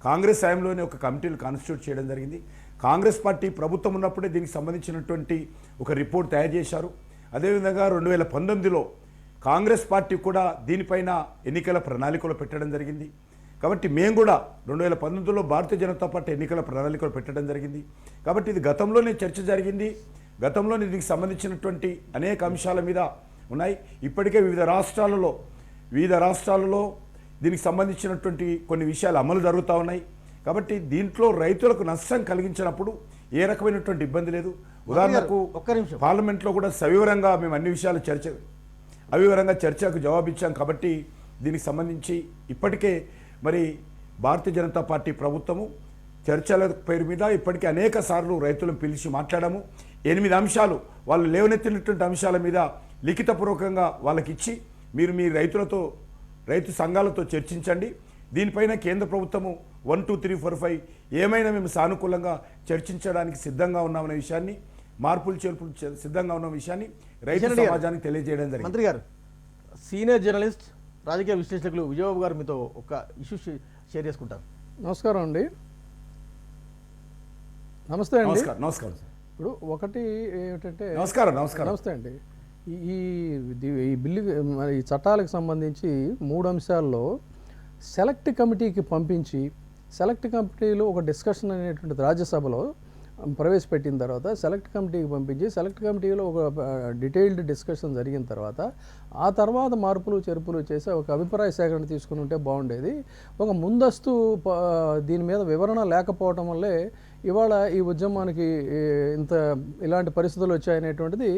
కాంగ్రెస్ హయాంలోనే ఒక కమిటీలు కాన్స్టిట్యూట్ చేయడం జరిగింది. కాంగ్రెస్ పార్టీ ప్రభుత్వం ఉన్నప్పుడే దీనికి సంబంధించినటువంటి ఒక రిపోర్ట్ తయారు చేశారు. అదేవిధంగా 2019లో కాంగ్రెస్ పార్టీ కూడా దీనిపైన ఎన్నికల ప్రణాళికలు పెట్టడం జరిగింది. కాబట్టి మేము కూడా 2019లో భారతీయ జనతా పార్టీ ఎన్నికల ప్రణాళికలు పెట్టడం జరిగింది. కాబట్టి ఇది గతంలోనే చర్చ జరిగింది. గతంలోనే దీనికి సంబంధించినటువంటి అనేక అంశాల మీద ఉన్నాయి. ఇప్పటికే వివిధ రాష్ట్రాలలో దీనికి సంబంధించినటువంటి కొన్ని విషయాలు అమలు జరుగుతూ ఉన్నాయి. కాబట్టి దీంట్లో రైతులకు నష్టం కలిగించినప్పుడు ఏ రకమైనటువంటి ఇబ్బంది లేదు. ఉదాహరణకు పార్లమెంట్లో కూడా సవివరంగా మేము అన్ని విషయాలు చర్చకు జవాబిచ్చాం. కాబట్టి దీనికి సంబంధించి ఇప్పటికే మరి భారతీయ జనతా పార్టీ ప్రభుత్వము చర్చల పేరు మీద ఇప్పటికే అనేక సార్లు రైతులను పిలిచి మాట్లాడాము. 8 అంశాలు వాళ్ళు లేవనెత్తినటువంటి అంశాల మీద లిఖితపూర్వకంగా వాళ్ళకి ఇచ్చి మీరు మీ రైతు సంఘాలతో చర్చించండి, దీనిపైన కేంద్ర ప్రభుత్వము 1, 2, 3, 4, 5 ఏమైనా మేము సానుకూలంగా చర్చించడానికి సిద్ధంగా ఉన్నామనే విషయాన్ని, మార్పులు చేర్పులు సిద్ధంగా ఉన్న విషయాన్ని రైతు సమాజానికి తెలియజేయడం జరిగింది. మంత్రి గారు, సీనియర్ జర్నలిస్ట్ రాజకీయ విశ్లేషకులు విజయబాబు గారు మీతో ఒక ఇష్యూ షేర్ చేసుకుంటారు. నమస్కారం అండి. నమస్తే అండి. నమస్కారం సార్. ఇప్పుడు ఒకటి ఏమిటంటే నమస్తే అండి. ఈ బిల్లు మరి ఈ చట్టాలకు సంబంధించి 3 అంశాల్లో సెలెక్ట్ కమిటీకి పంపించి సెలెక్ట్ కమిటీలో ఒక డిస్కషన్ అనేటువంటిది రాజ్యసభలో ప్రవేశపెట్టిన తర్వాత సెలెక్ట్ కమిటీకి పంపించి సెలెక్ట్ కమిటీలో ఒక డీటెయిల్డ్ డిస్కషన్ జరిగిన తర్వాత ఆ తర్వాత మార్పులు చేర్పులు చేసి ఒక అభిప్రాయ సేకరణ తీసుకుని ఉంటే బాగుండేది. ఒక ముందస్తు దీని మీద వివరణ లేకపోవడం వల్లే ఇవాళ ఈ ఉద్యమానికి ఇలాంటి పరిస్థితులు వచ్చాయనేటువంటిది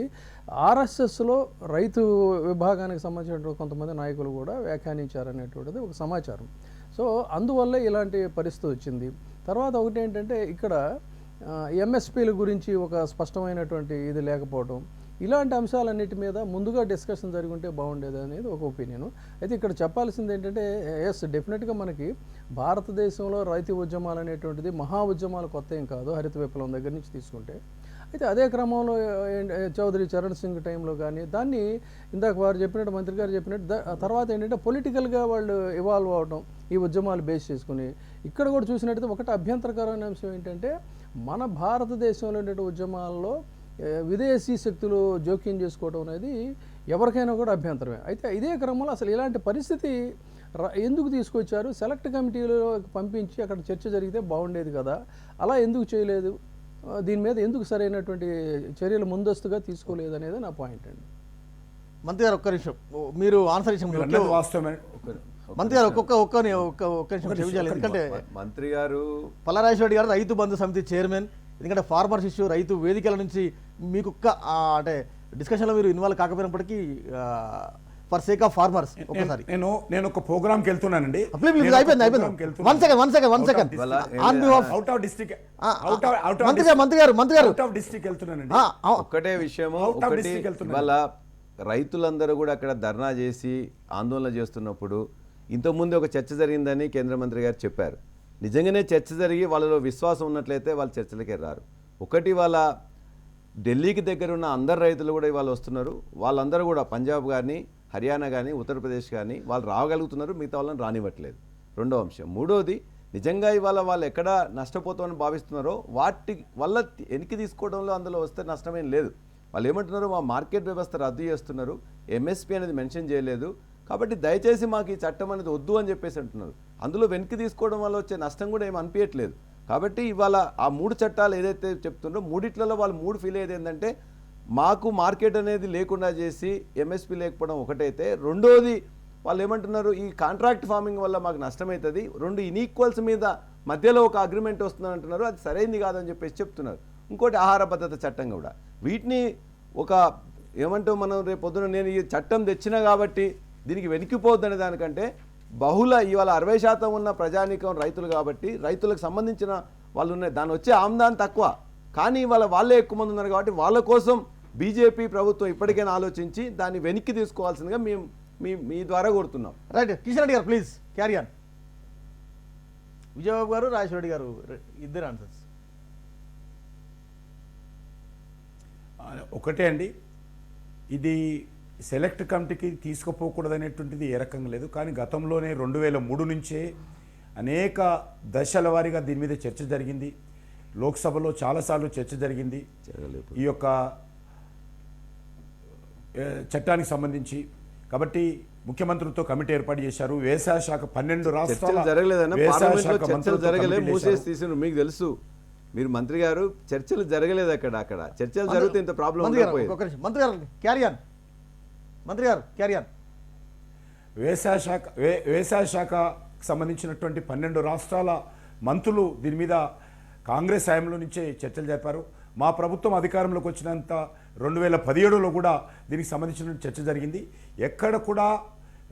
ఆర్ఎస్ఎస్లో రైతు విభాగానికి సంబంధించిన కొంతమంది నాయకులు కూడా వ్యాఖ్యానించారనేటువంటిది ఒక సమాచారం. సో అందువల్ల ఇలాంటి పరిస్థితి వచ్చింది. తర్వాత ఒకటి ఏంటంటే ఇక్కడ ఎంఎస్పీల గురించి ఒక స్పష్టమైనటువంటి ఇది లేకపోవడం, ఇలాంటి అంశాలన్నిటి మీద ముందుగా డిస్కషన్ జరిగి ఉంటే బాగుండేది అనేది ఒక ఒపీనియన్. అయితే ఇక్కడ చెప్పాల్సింది ఏంటంటే డెఫినెట్గా మనకి భారతదేశంలో రైతు ఉద్యమాలు అనేటువంటిది మహా ఉద్యమాలు కొత్త ఏం కాదు, హరిత విప్లవం దగ్గర నుంచి తీసుకుంటే. అయితే అదే క్రమంలో చౌదరి చరణ్ సింగ్ టైంలో కానీ దాన్ని ఇందాక వారు చెప్పినట్టు మంత్రి గారు చెప్పినట్టు తర్వాత ఏంటంటే పొలిటికల్గా వాళ్ళు ఇవాల్వ్ అవడం ఈ ఉద్యమాలు బేస్ చేసుకుని ఇక్కడ కూడా చూసినట్టయితే ఒకటి అభ్యంతరకరమైన అంశం ఏంటంటే మన భారతదేశంలో ఉండే ఉద్యమాల్లో విదేశీ శక్తులు జోక్యం చేసుకోవడం అనేది ఎవరికైనా కూడా అభ్యంతరమే. అయితే ఇదే క్రమంలో అసలు ఇలాంటి పరిస్థితి ఎందుకు తీసుకొచ్చారు? సెలెక్ట్ కమిటీలో పంపించి అక్కడ చర్చ జరిగితే బాగుండేది కదా, అలా ఎందుకు చేయలేదు? దీని మీద ఎందుకు సరైనటువంటి చర్యలు ముందస్తుగా తీసుకోలేదు అనేది నా పాయింట్ అండి. మంత్రి గారు ఒక్క నిమిషం, మీరు ఆన్సర్ ఇచ్చిన వాస్తవమే. మంత్రి గారు ఒక్క నిమిషం చెవించాలి. ఎందుకంటే మంత్రి గారు పల్లారాజేశ్వరి గారు రైతు బంధు సమితి చైర్మన్, ఎందుకంటే ఫార్మర్స్ ఇష్యూ రైతు వేదికల నుంచి మీకు అంటే డిస్కషన్లో మీరు ఇన్వాల్వ్ కాకపోయినప్పటికీ ఫర్ సేక్ ఆఫ్ ఫార్మర్స్ ఒకసారి నేను ఒక ప్రోగ్రామ్కి వెళ్తున్నానండి. ఒక్కటే విషయము, వాళ్ళ రైతులందరూ కూడా అక్కడ ధర్నా చేసి ఆందోళన చేస్తున్నప్పుడు ఇంతకుముందు ఒక చర్చ జరిగిందని కేంద్ర మంత్రి గారు చెప్పారు. నిజంగానే చర్చ జరిగి వాళ్ళలో విశ్వాసం ఉన్నట్లయితే వాళ్ళు చర్చలకే రారు. ఒకటి వాళ్ళ ఢిల్లీకి దగ్గర ఉన్న అందరు రైతులు కూడా ఇవాళ వస్తున్నారు. వాళ్ళందరూ కూడా పంజాబ్ కానీ, హర్యానా కానీ, ఉత్తరప్రదేశ్ కానీ వాళ్ళు రాగలుగుతున్నారు, మిగతా వాళ్ళని రానివ్వట్లేదు. రెండో అంశం. మూడోది, నిజంగా ఇవాళ వాళ్ళు ఎక్కడ నష్టపోతామని భావిస్తున్నారో వాటి వల్ల వెనక్కి తీసుకోవడంలో అందులో వస్తే నష్టమేం లేదు. వాళ్ళు ఏమంటున్నారు, మా మార్కెట్ వ్యవస్థ రద్దు చేస్తున్నారు, ఎంఎస్పీ అనేది మెన్షన్ చేయలేదు, కాబట్టి దయచేసి మాకు ఈ చట్టం అనేది వద్దు అని చెప్పేసి అంటున్నారు. అందులో వెనక్కి తీసుకోవడం వల్ల వచ్చే నష్టం కూడా ఏమి అనిపించట్లేదు. కాబట్టి ఇవాళ ఆ 3 చట్టాలు ఏదైతే చెప్తున్నారో మూడిట్లలో వాళ్ళు 3 ఫీల్ అయ్యేది ఏంటంటే, మాకు మార్కెట్ అనేది లేకుండా చేసి ఎంఎస్పీ లేకపోవడం ఒకటైతే, రెండోది వాళ్ళు ఏమంటున్నారు, ఈ కాంట్రాక్ట్ ఫార్మింగ్ వల్ల మాకు నష్టమవుతుంది, 2 ఇన్ఈక్వల్స్ మీద మధ్యలో ఒక అగ్రిమెంట్ వస్తుందని అంటున్నారు, అది సరైనది కాదని చెప్పేసి చెప్తున్నారు. ఇంకోటి ఆహార భద్రత చట్టం కూడా. వీటిని ఒక ఏమంటాం మనం, రేపు పొద్దున నేను ఈ చట్టం తెచ్చినా కాబట్టి దీనికి వెనికిపోద్దనే దానికంటే, ఇవాళ 60% ఉన్న ప్రజానీకం రైతులు కాబట్టి రైతులకు సంబంధించిన వాళ్ళు ఉన్నాయి, దాని వచ్చే ఆమ్దాన్ తక్కువ, కానీ ఇవాళ వాళ్ళే ఎక్కువ మంది ఉన్నారు కాబట్టి వాళ్ళ కోసం బీజేపీ ప్రభుత్వం ఇప్పటికైనా ఆలోచించి దాన్ని వెనక్కి తీసుకోవాల్సిందిగా మేము మీ ద్వారా కోరుతున్నాం. రైట్, కిషన్ రెడ్డి గారు ప్లీజ్ క్యారీ ఆన్. విజయబాబు గారు, రాజేశ్వర రెడ్డి గారు, ఇద్దరు ఆన్సర్స్. ఒకటే అండి, ఇది సెలెక్ట్ కమిటీకి తీసుకుపోకూడదనేటువంటిది ఏ రకంగా లేదు. కానీ గతంలోనే 2003 నుంచే అనేక దశల వారీగా దీని మీద చర్చ జరిగింది. లోక్సభలో చాలాసార్లు చర్చ జరిగింది ఈ యొక్క చట్టానికి సంబంధించి. కాబట్టి ముఖ్యమంత్రితో కమిటీ ఏర్పాటు చేశారు. వ్యవసాయ శాఖ 12 రాష్ట్రాల చర్చలు జరగలేదు, మూసేసి తీసిన మీకు తెలుసు. మీరు మంత్రి గారు, చర్చలు జరగలేదు అక్కడ చర్చలు జరిగితే ఇంత ప్రాబ్లం. మంత్రి గారు క్యారీ ఆన్. మంత్రి గారు క్యారీ ఆన్. వ్యవసాయ శాఖకు సంబంధించినటువంటి 12 రాష్ట్రాల మంత్రులు దీని మీద కాంగ్రెస్ హయాంలో నుంచే చర్చలు జరిపారు. మా ప్రభుత్వం అధికారంలోకి వచ్చినంత 2017లో కూడా దీనికి సంబంధించిన చర్చ జరిగింది. ఎక్కడ కూడా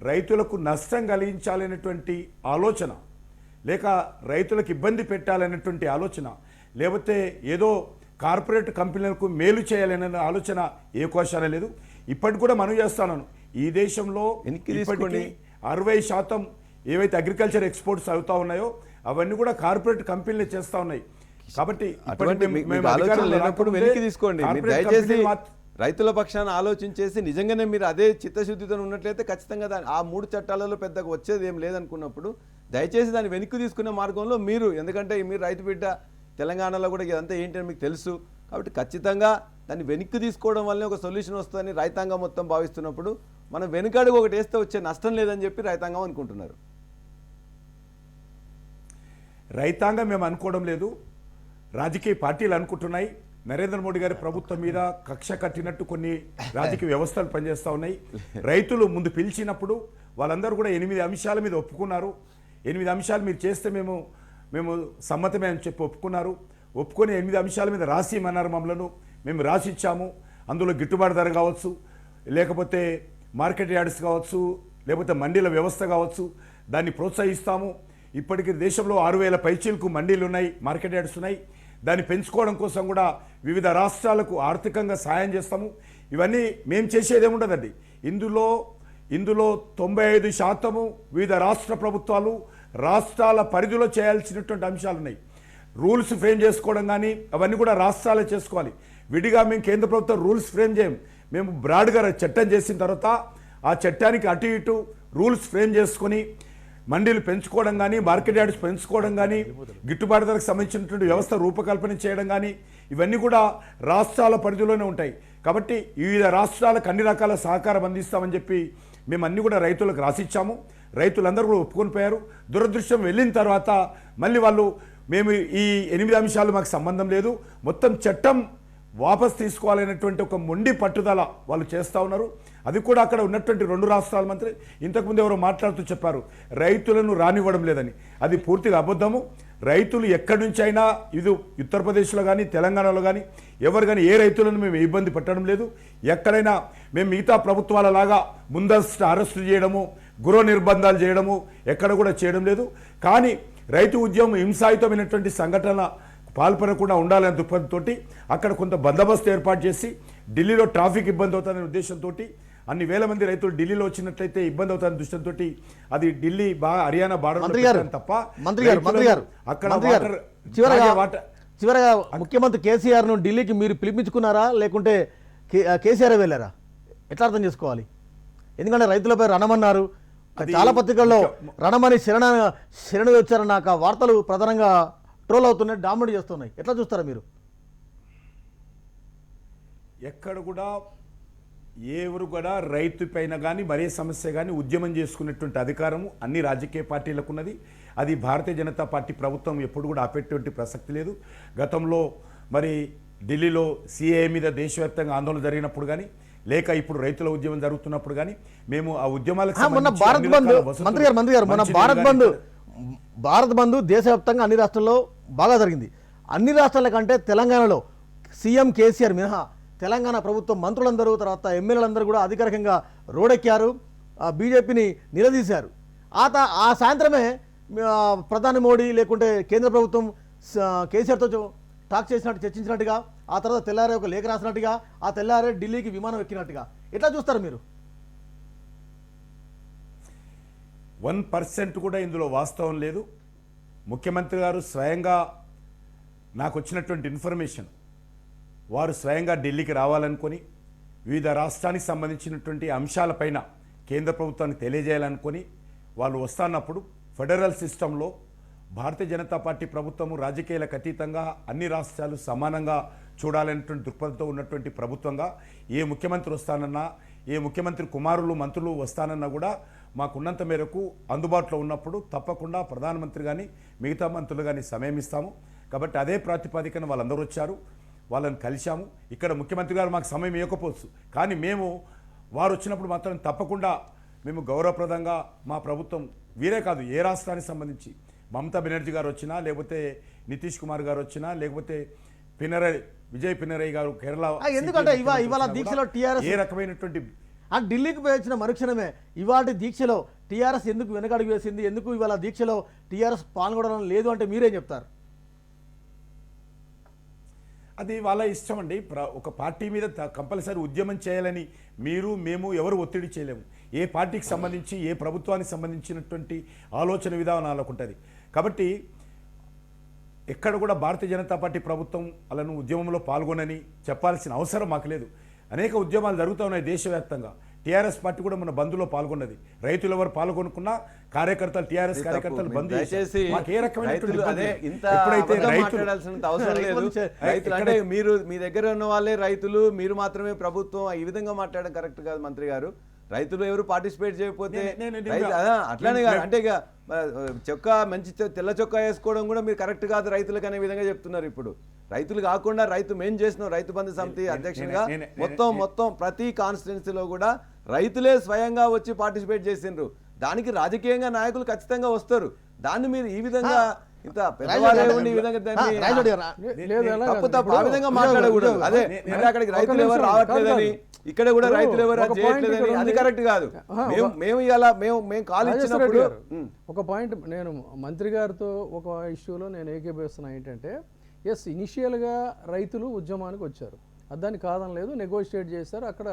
రైతులకు నష్టం కలిగించాలనేటువంటి ఆలోచన, లేక రైతులకు ఇబ్బంది పెట్టాలనేటువంటి ఆలోచన, లేకపోతే ఏదో కార్పొరేట్ కంపెనీలకు మేలు చేయాలనే ఆలోచన ఏ కోశాన లేదు. ఇప్పటికి కూడా మనం చేస్తాను, ఈ దేశంలో ఇప్పటికీ 60% ఏవైతే అగ్రికల్చర్ ఎక్స్పోర్ట్స్ అవుతా ఉన్నాయో అవన్నీ కూడా కార్పొరేట్ కంపెనీలే చేస్తూ ఉన్నాయి. కాబట్టి వెనక్కి తీసుకోండి. దయచేసి రైతుల పక్షాన ఆలోచించేసి నిజంగానే మీరు అదే చిత్తశుద్ధితో ఉన్నట్లయితే ఖచ్చితంగా ఆ 3 చట్టాలలో పెద్దగా వచ్చేది ఏం లేదనుకున్నప్పుడు దయచేసి దాన్ని వెనక్కి తీసుకునే మార్గంలో మీరు, ఎందుకంటే మీరు రైతు బిడ్డ, తెలంగాణలో కూడా ఇదంతా ఏంటని మీకు తెలుసు, కాబట్టి ఖచ్చితంగా దాన్ని వెనక్కి తీసుకోవడం వల్లనే ఒక సొల్యూషన్ వస్తుందని రైతాంగం మొత్తం భావిస్తున్నప్పుడు మనం వెనుకడుగు ఒకటి వేస్తే వచ్చే నష్టం లేదని చెప్పి రైతాంగం అనుకుంటున్నారు. రైతాంగం మేము అనుకోవడం లేదు, రాజకీయ పార్టీలు అనుకుంటున్నాయి. నరేంద్ర మోడీ గారి ప్రభుత్వం మీద కక్ష కట్టినట్టు కొన్ని రాజకీయ వ్యవస్థలు పనిచేస్తూ ఉన్నాయి. రైతులు ముందు పిలిచినప్పుడు వాళ్ళందరూ కూడా 8 అంశాల మీద ఒప్పుకున్నారు. 8 అంశాలు మీరు చేస్తే మేము సమ్మతమే అని చెప్పి ఒప్పుకున్నారు. ఒప్పుకొని 8 అంశాల మీద రాసిమన్నారు మమ్మలను. మేము రాసిచ్చాము. అందులో గిట్టుబాటు ధర కావచ్చు, లేకపోతే మార్కెట్ యార్డ్స్ కావచ్చు, లేకపోతే మండీల వ్యవస్థ కావచ్చు, దాన్ని ప్రోత్సహిస్తాము. ఇప్పటికీ దేశంలో 6000 పైచీలకు మండీలు ఉన్నాయి, మార్కెట్ యార్డ్స్ ఉన్నాయి. దాన్ని పెంచుకోవడం కోసం కూడా వివిధ రాష్ట్రాలకు ఆర్థికంగా సాయం చేస్తాము. ఇవన్నీ మేము చేసేది ఏముండదండి. ఇందులో 95% వివిధ రాష్ట్ర ప్రభుత్వాలు రాష్ట్రాల పరిధిలో చేయాల్సినటువంటి అంశాలు ఉన్నాయి. రూల్స్ ఫ్రేమ్ చేసుకోవడం కానీ అవన్నీ కూడా రాష్ట్రాలే చేసుకోవాలి. విడిగా మేము కేంద్ర ప్రభుత్వం రూల్స్ ఫ్రేమ్ చేయం. మేము బ్రాడ్గా చట్టం చేసిన తర్వాత ఆ చట్టానికి అటు ఇటు రూల్స్ ఫ్రేమ్ చేసుకొని మండీలు పెంచుకోవడం కానీ, మార్కెట్ యార్డ్స్ పెంచుకోవడం కానీ, గిట్టుబాటు ధరకు సంబంధించినటువంటి వ్యవస్థ రూపకల్పన చేయడం కానీ ఇవన్నీ కూడా రాష్ట్రాల పరిధిలోనే ఉంటాయి. కాబట్టి వివిధ రాష్ట్రాలకు అన్ని రకాల సహకారం అందిస్తామని చెప్పి మేము అన్ని కూడా రైతులకు రాసిచ్చాము. రైతులందరూ కూడా ఒప్పుకొని పోయారు. దురదృష్టం వెళ్ళిన తర్వాత మళ్ళీ మేము ఈ 8 అంశాలు మాకు సంబంధం లేదు, మొత్తం చట్టం వాపస్ తీసుకోవాలనేటువంటి ఒక మొండి పట్టుదల వాళ్ళు చేస్తూ ఉన్నారు. అది కూడా అక్కడ ఉన్నటువంటి 2 రాష్ట్రాల మంత్రి ఇంతకుముందు ఎవరో మాట్లాడుతూ చెప్పారు, రైతులను రానివ్వడం లేదని. అది పూర్తిగా అబద్ధము. రైతులు ఎక్కడి నుంచి అయినా, ఇది ఉత్తరప్రదేశ్లో కానీ తెలంగాణలో కానీ ఎవరు కానీ ఏ రైతులను మేము ఇబ్బంది పెట్టడం లేదు. ఎక్కడైనా మేము మిగతా ప్రభుత్వాల లాగా ముందస్తు అరెస్టు చేయడము, గృహ నిర్బంధాలు చేయడము ఎక్కడ కూడా చేయడం లేదు. కానీ రైతు ఉద్యమం హింసాయుతమైనటువంటి సంఘటన పాల్పడకుండా ఉండాలనే దృక్పథంతో అక్కడ కొంత బందోబస్తు ఏర్పాటు చేసి, ఢిల్లీలో ట్రాఫిక్ ఇబ్బంది అవుతుందనే ఉద్దేశంతో, అన్ని వేల మంది రైతులు ఢిల్లీలో వచ్చినట్లయితే ఇబ్బంది అవుతుందనే దృష్టితో అది ఢిల్లీ హర్యానా బార్డర్ తప్ప చివరగా ముఖ్యమంత్రి కేసీఆర్ను ఢిల్లీకి మీరు పిలిపించుకున్నారా లేకుంటే కేసీఆర్ వెళ్ళారా? ఎట్లా అర్థం చేసుకోవాలి? ఎందుకంటే రైతులపై రణమన్నారు, చాలా పత్రికల్లో రణమని శరణు వచ్చారన్న వార్తలు ప్రధానంగా ట్రోల్ అవుతున్నాయి, డామినేట్ చేస్తున్నాయి. ఎట్లా చూస్తారా మీరు? ఎక్కడ కూడా ఎవరు కూడా రైతు పైన కానీ మరే సమస్య కానీ ఉద్యమం చేసుకునేటువంటి అధికారము అన్ని రాజకీయ పార్టీలకు ఉన్నది. అది భారతీయ జనతా పార్టీ ప్రభుత్వం ఎప్పుడు కూడా ఆపేటువంటి ప్రసక్తి లేదు. గతంలో మరి ఢిల్లీలో సిఏఏ మీద దేశవ్యాప్తంగా ఆందోళన జరిగినప్పుడు కానీ, లేక ఇప్పుడు రైతుల ఉద్యమం జరుగుతున్నప్పుడు కానీ మేము ఆ ఉద్యమాలకు మొన్న భారత్ బంద్ మంత్రి గారు మొన్న భారత్ బంద్ దేశవ్యాప్తంగా అన్ని రాష్ట్రాల్లో బాగా జరిగింది. అన్ని రాష్ట్రాల కంటే తెలంగాణలో సీఎం కేసీఆర్ మినహా తెలంగాణ ప్రభుత్వం మంత్రులందరూ తర్వాత ఎమ్మెల్యేలందరూ కూడా అధికారికంగా రోడెక్కారు, బీజేపీని నిలదీశారు. ఆ సాయంత్రమే ప్రధాని మోడీ లేకుంటే కేంద్ర ప్రభుత్వం కేసీఆర్తో టాక్ చేసినట్టు చర్చించినట్టుగా, ఆ తర్వాత తెల్లారే ఒక లేఖ రాసినట్టుగా, ఆ తెల్లారే ఢిల్లీకి విమానం ఎక్కినట్టుగా. ఎట్లా చూస్తారు మీరు? 1% కూడా ఇందులో వాస్తవం లేదు. ముఖ్యమంత్రి గారు స్వయంగా నాకు వచ్చినటువంటి ఇన్ఫర్మేషన్, వారు స్వయంగా ఢిల్లీకి రావాలనుకొని వివిధ రాష్ట్రానికి సంబంధించినటువంటి అంశాలపైన కేంద్ర ప్రభుత్వానికి తెలియజేయాలనుకొని వాళ్ళు వస్తున్నప్పుడు ఫెడరల్ సిస్టంలో భారతీయ జనతా పార్టీ ప్రభుత్వము రాజకీయాలకు అతీతంగా అన్ని రాష్ట్రాలు సమానంగా చూడాలనేటువంటి దృక్పథంతో ఉన్నటువంటి ప్రభుత్వంగా ఏ ముఖ్యమంత్రి వస్తానన్నా, ఏ ముఖ్యమంత్రి కుమారులు మంత్రులు వస్తానన్నా కూడా మాకున్నంత మేరకు అందుబాటులో ఉన్నప్పుడు తప్పకుండా ప్రధానమంత్రి కానీ మిగతా మంత్రులు కానీ సమయం ఇస్తాము. కాబట్టి అదే ప్రాతిపదికన వాళ్ళందరూ వచ్చారు, వాళ్ళని కలిశాము. ఇక్కడ ముఖ్యమంత్రి గారు మాకు సమయం ఇవ్వకపోవచ్చు, కానీ మేము వారు వచ్చినప్పుడు మాత్రం తప్పకుండా మేము గౌరవప్రదంగా మా ప్రభుత్వం వీరే కాదు ఏ రాష్ట్రానికి సంబంధించి మమతా బెనర్జీ గారు వచ్చినా, లేకపోతే నితీష్ కుమార్ గారు వచ్చినా, లేకపోతే విజయ్ పినరయ్ గారు కేరళ, ఎందుకంటే ఇవాళ దీక్షలో టీఆర్ఎస్ ఏ రకమైనటువంటి ఢిల్లీకి పోయి వచ్చిన మరుక్షణమే ఇవాటి దీక్షలో టీఆర్ఎస్ ఎందుకు వెనకడుగు వేసింది, ఎందుకు ఇవాళ దీక్షలో టీఆర్ఎస్ పాల్గొనడం లేదు అంటే మీరేం చెప్తారు? అది వాళ్ళ ఇష్టం అండి. ఒక పార్టీ మీద కంపల్సరీ ఉద్యమం చేయాలని మీరు మేము ఎవరు ఒత్తిడి చేయలేము. ఏ పార్టీకి సంబంధించి ఏ ప్రభుత్వానికి సంబంధించినటువంటి ఆలోచన విధానాలకు ఉంటుంది. కాబట్టి ఎక్కడ కూడా భారతీయ జనతా పార్టీ ప్రభుత్వం వాళ్ళను ఉద్యమంలో పాల్గొనని చెప్పాల్సిన అవసరం మాకు లేదు. అనేక ఉద్యమాలు జరుగుతూ ఉన్నాయి దేశవ్యాప్తంగా. టీఆర్ఎస్ పార్టీ కూడా మన బంద్లో పాల్గొన్నది. రైతులు ఎవరు పాల్గొనుకున్నా కార్యకర్తలు టీఆర్ఎస్ కార్యకర్తలు బంద్ చేసి మీరు మీ దగ్గర ఉన్న వాళ్ళే రైతులు, మీరు మాత్రమే ప్రభుత్వం, ఈ విధంగా మాట్లాడడం కరెక్ట్ కాదు మంత్రి గారు. రైతులు ఎవరు పార్టిసిపేట్ చేయకపోతే అట్లానే కాదు అంటే ఇక చొక్కా మంచి తెల్ల చొక్కా వేసుకోవడం కూడా మీరు కరెక్ట్ కాదు రైతులకు అనే విధంగా చెప్తున్నారు. ఇప్పుడు రైతులు కాకుండా మేము చేసిన రైతు బంధు సమితి అధ్యక్షునిగా మొత్తం ప్రతి కాన్స్టిట్యున్సీలో కూడా రైతులే స్వయంగా వచ్చి పార్టిసిపేట్ చేసిండ్రు. దానికి రాజకీయంగా నాయకులు ఖచ్చితంగా వస్తారు. దాన్ని మీరు ఈ విధంగా ఇంత పెద్దవాళ్ళే ఉండి ఈ విధంగా ఆ విధంగా మాట్లాడకూడదు. అదే అక్కడికి రైతులు ఎవరు రావట్లేదని, ఇక్కడ కూడా రైతులు ఎవరు చేయట్లేదని, అది కరెక్ట్ కాదు. మేము ఇలా మేము కాల్ ఇచ్చినప్పుడు ఒక పాయింట్ నేను మంత్రి గారితో ఒక ఇష్యూలో నేను ఏకీభవిస్తున్నా ఏంటంటే, ఎస్ ఇనిషియల్గా రైతులు ఉద్యమానికి వచ్చారు, దాన్ని కాదనలేదు, నెగోషియేట్ చేశారు. అక్కడ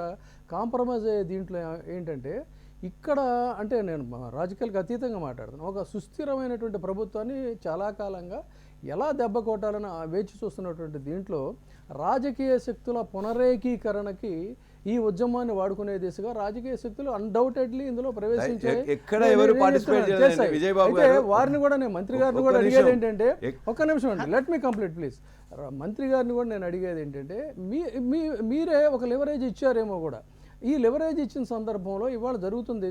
కాంప్రమైజ్ అయ్యే దీంట్లో ఏంటంటే ఇక్కడ అంటే నేను రాజకీయాలకు అతీతంగా మాట్లాడుతున్నాను. ఒక సుస్థిరమైనటువంటి ప్రభుత్వాన్ని చాలా కాలంగా ఎలా దెబ్బ కొట్టాలని వేచి చూస్తున్నటువంటి దీంట్లో రాజకీయ శక్తుల పునరేకీకరణకి ఈ ఉద్యమాన్ని వాడుకునే దిశగా రాజకీయ శక్తులు అన్డౌటెడ్లీ ఇందులో ప్రవేశించాయి. వారిని కూడా నేను మంత్రి గారిని కూడా అడిగేది ఏంటంటే, ఒక్క నిమిషం అండి, లెట్ మీ కంప్లీట్ ప్లీజ్. మంత్రి గారిని కూడా నేను అడిగేది ఏంటంటే, మీరే ఒక లివరేజ్ ఇచ్చారేమో కూడా. ఈ లివరేజ్ ఇచ్చిన సందర్భంలో ఇవాళ జరుగుతుంది.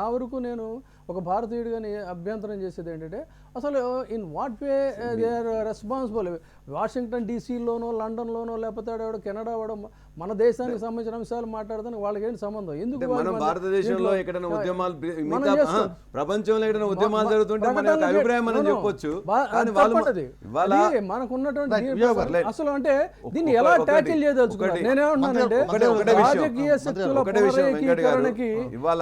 నా వరకు నేను ఒక భారతీయుడిగా అభ్యంతరం చేసేది ఏంటంటే, అసలు in what way they are responsible. Washington డీసీలోనో లండన్లోనో లేకపోతే కెనడా వాడో మన దేశానికి సంబంధించిన అంశాలు మాట్లాడదానికి వాళ్ళకి ఏంటి సంబంధం? ఎందుకు మనం భారతదేశంలో ఎక్కడైనా ఉద్యమాలు ప్రపంచంలో ఎక్కడైనా ఉద్యమాలు జరుగుతుంటే మన అభిప్రాయం మనం చెప్పొచ్చు. మనకున్నటువంటి అసలు అంటే దీన్ని ఎలా ట్యాకిల్ చేయదలుచుకున్నాను నేనేమన్నానంటే, రాజకీయ శక్తుల పునరేకీకరణకి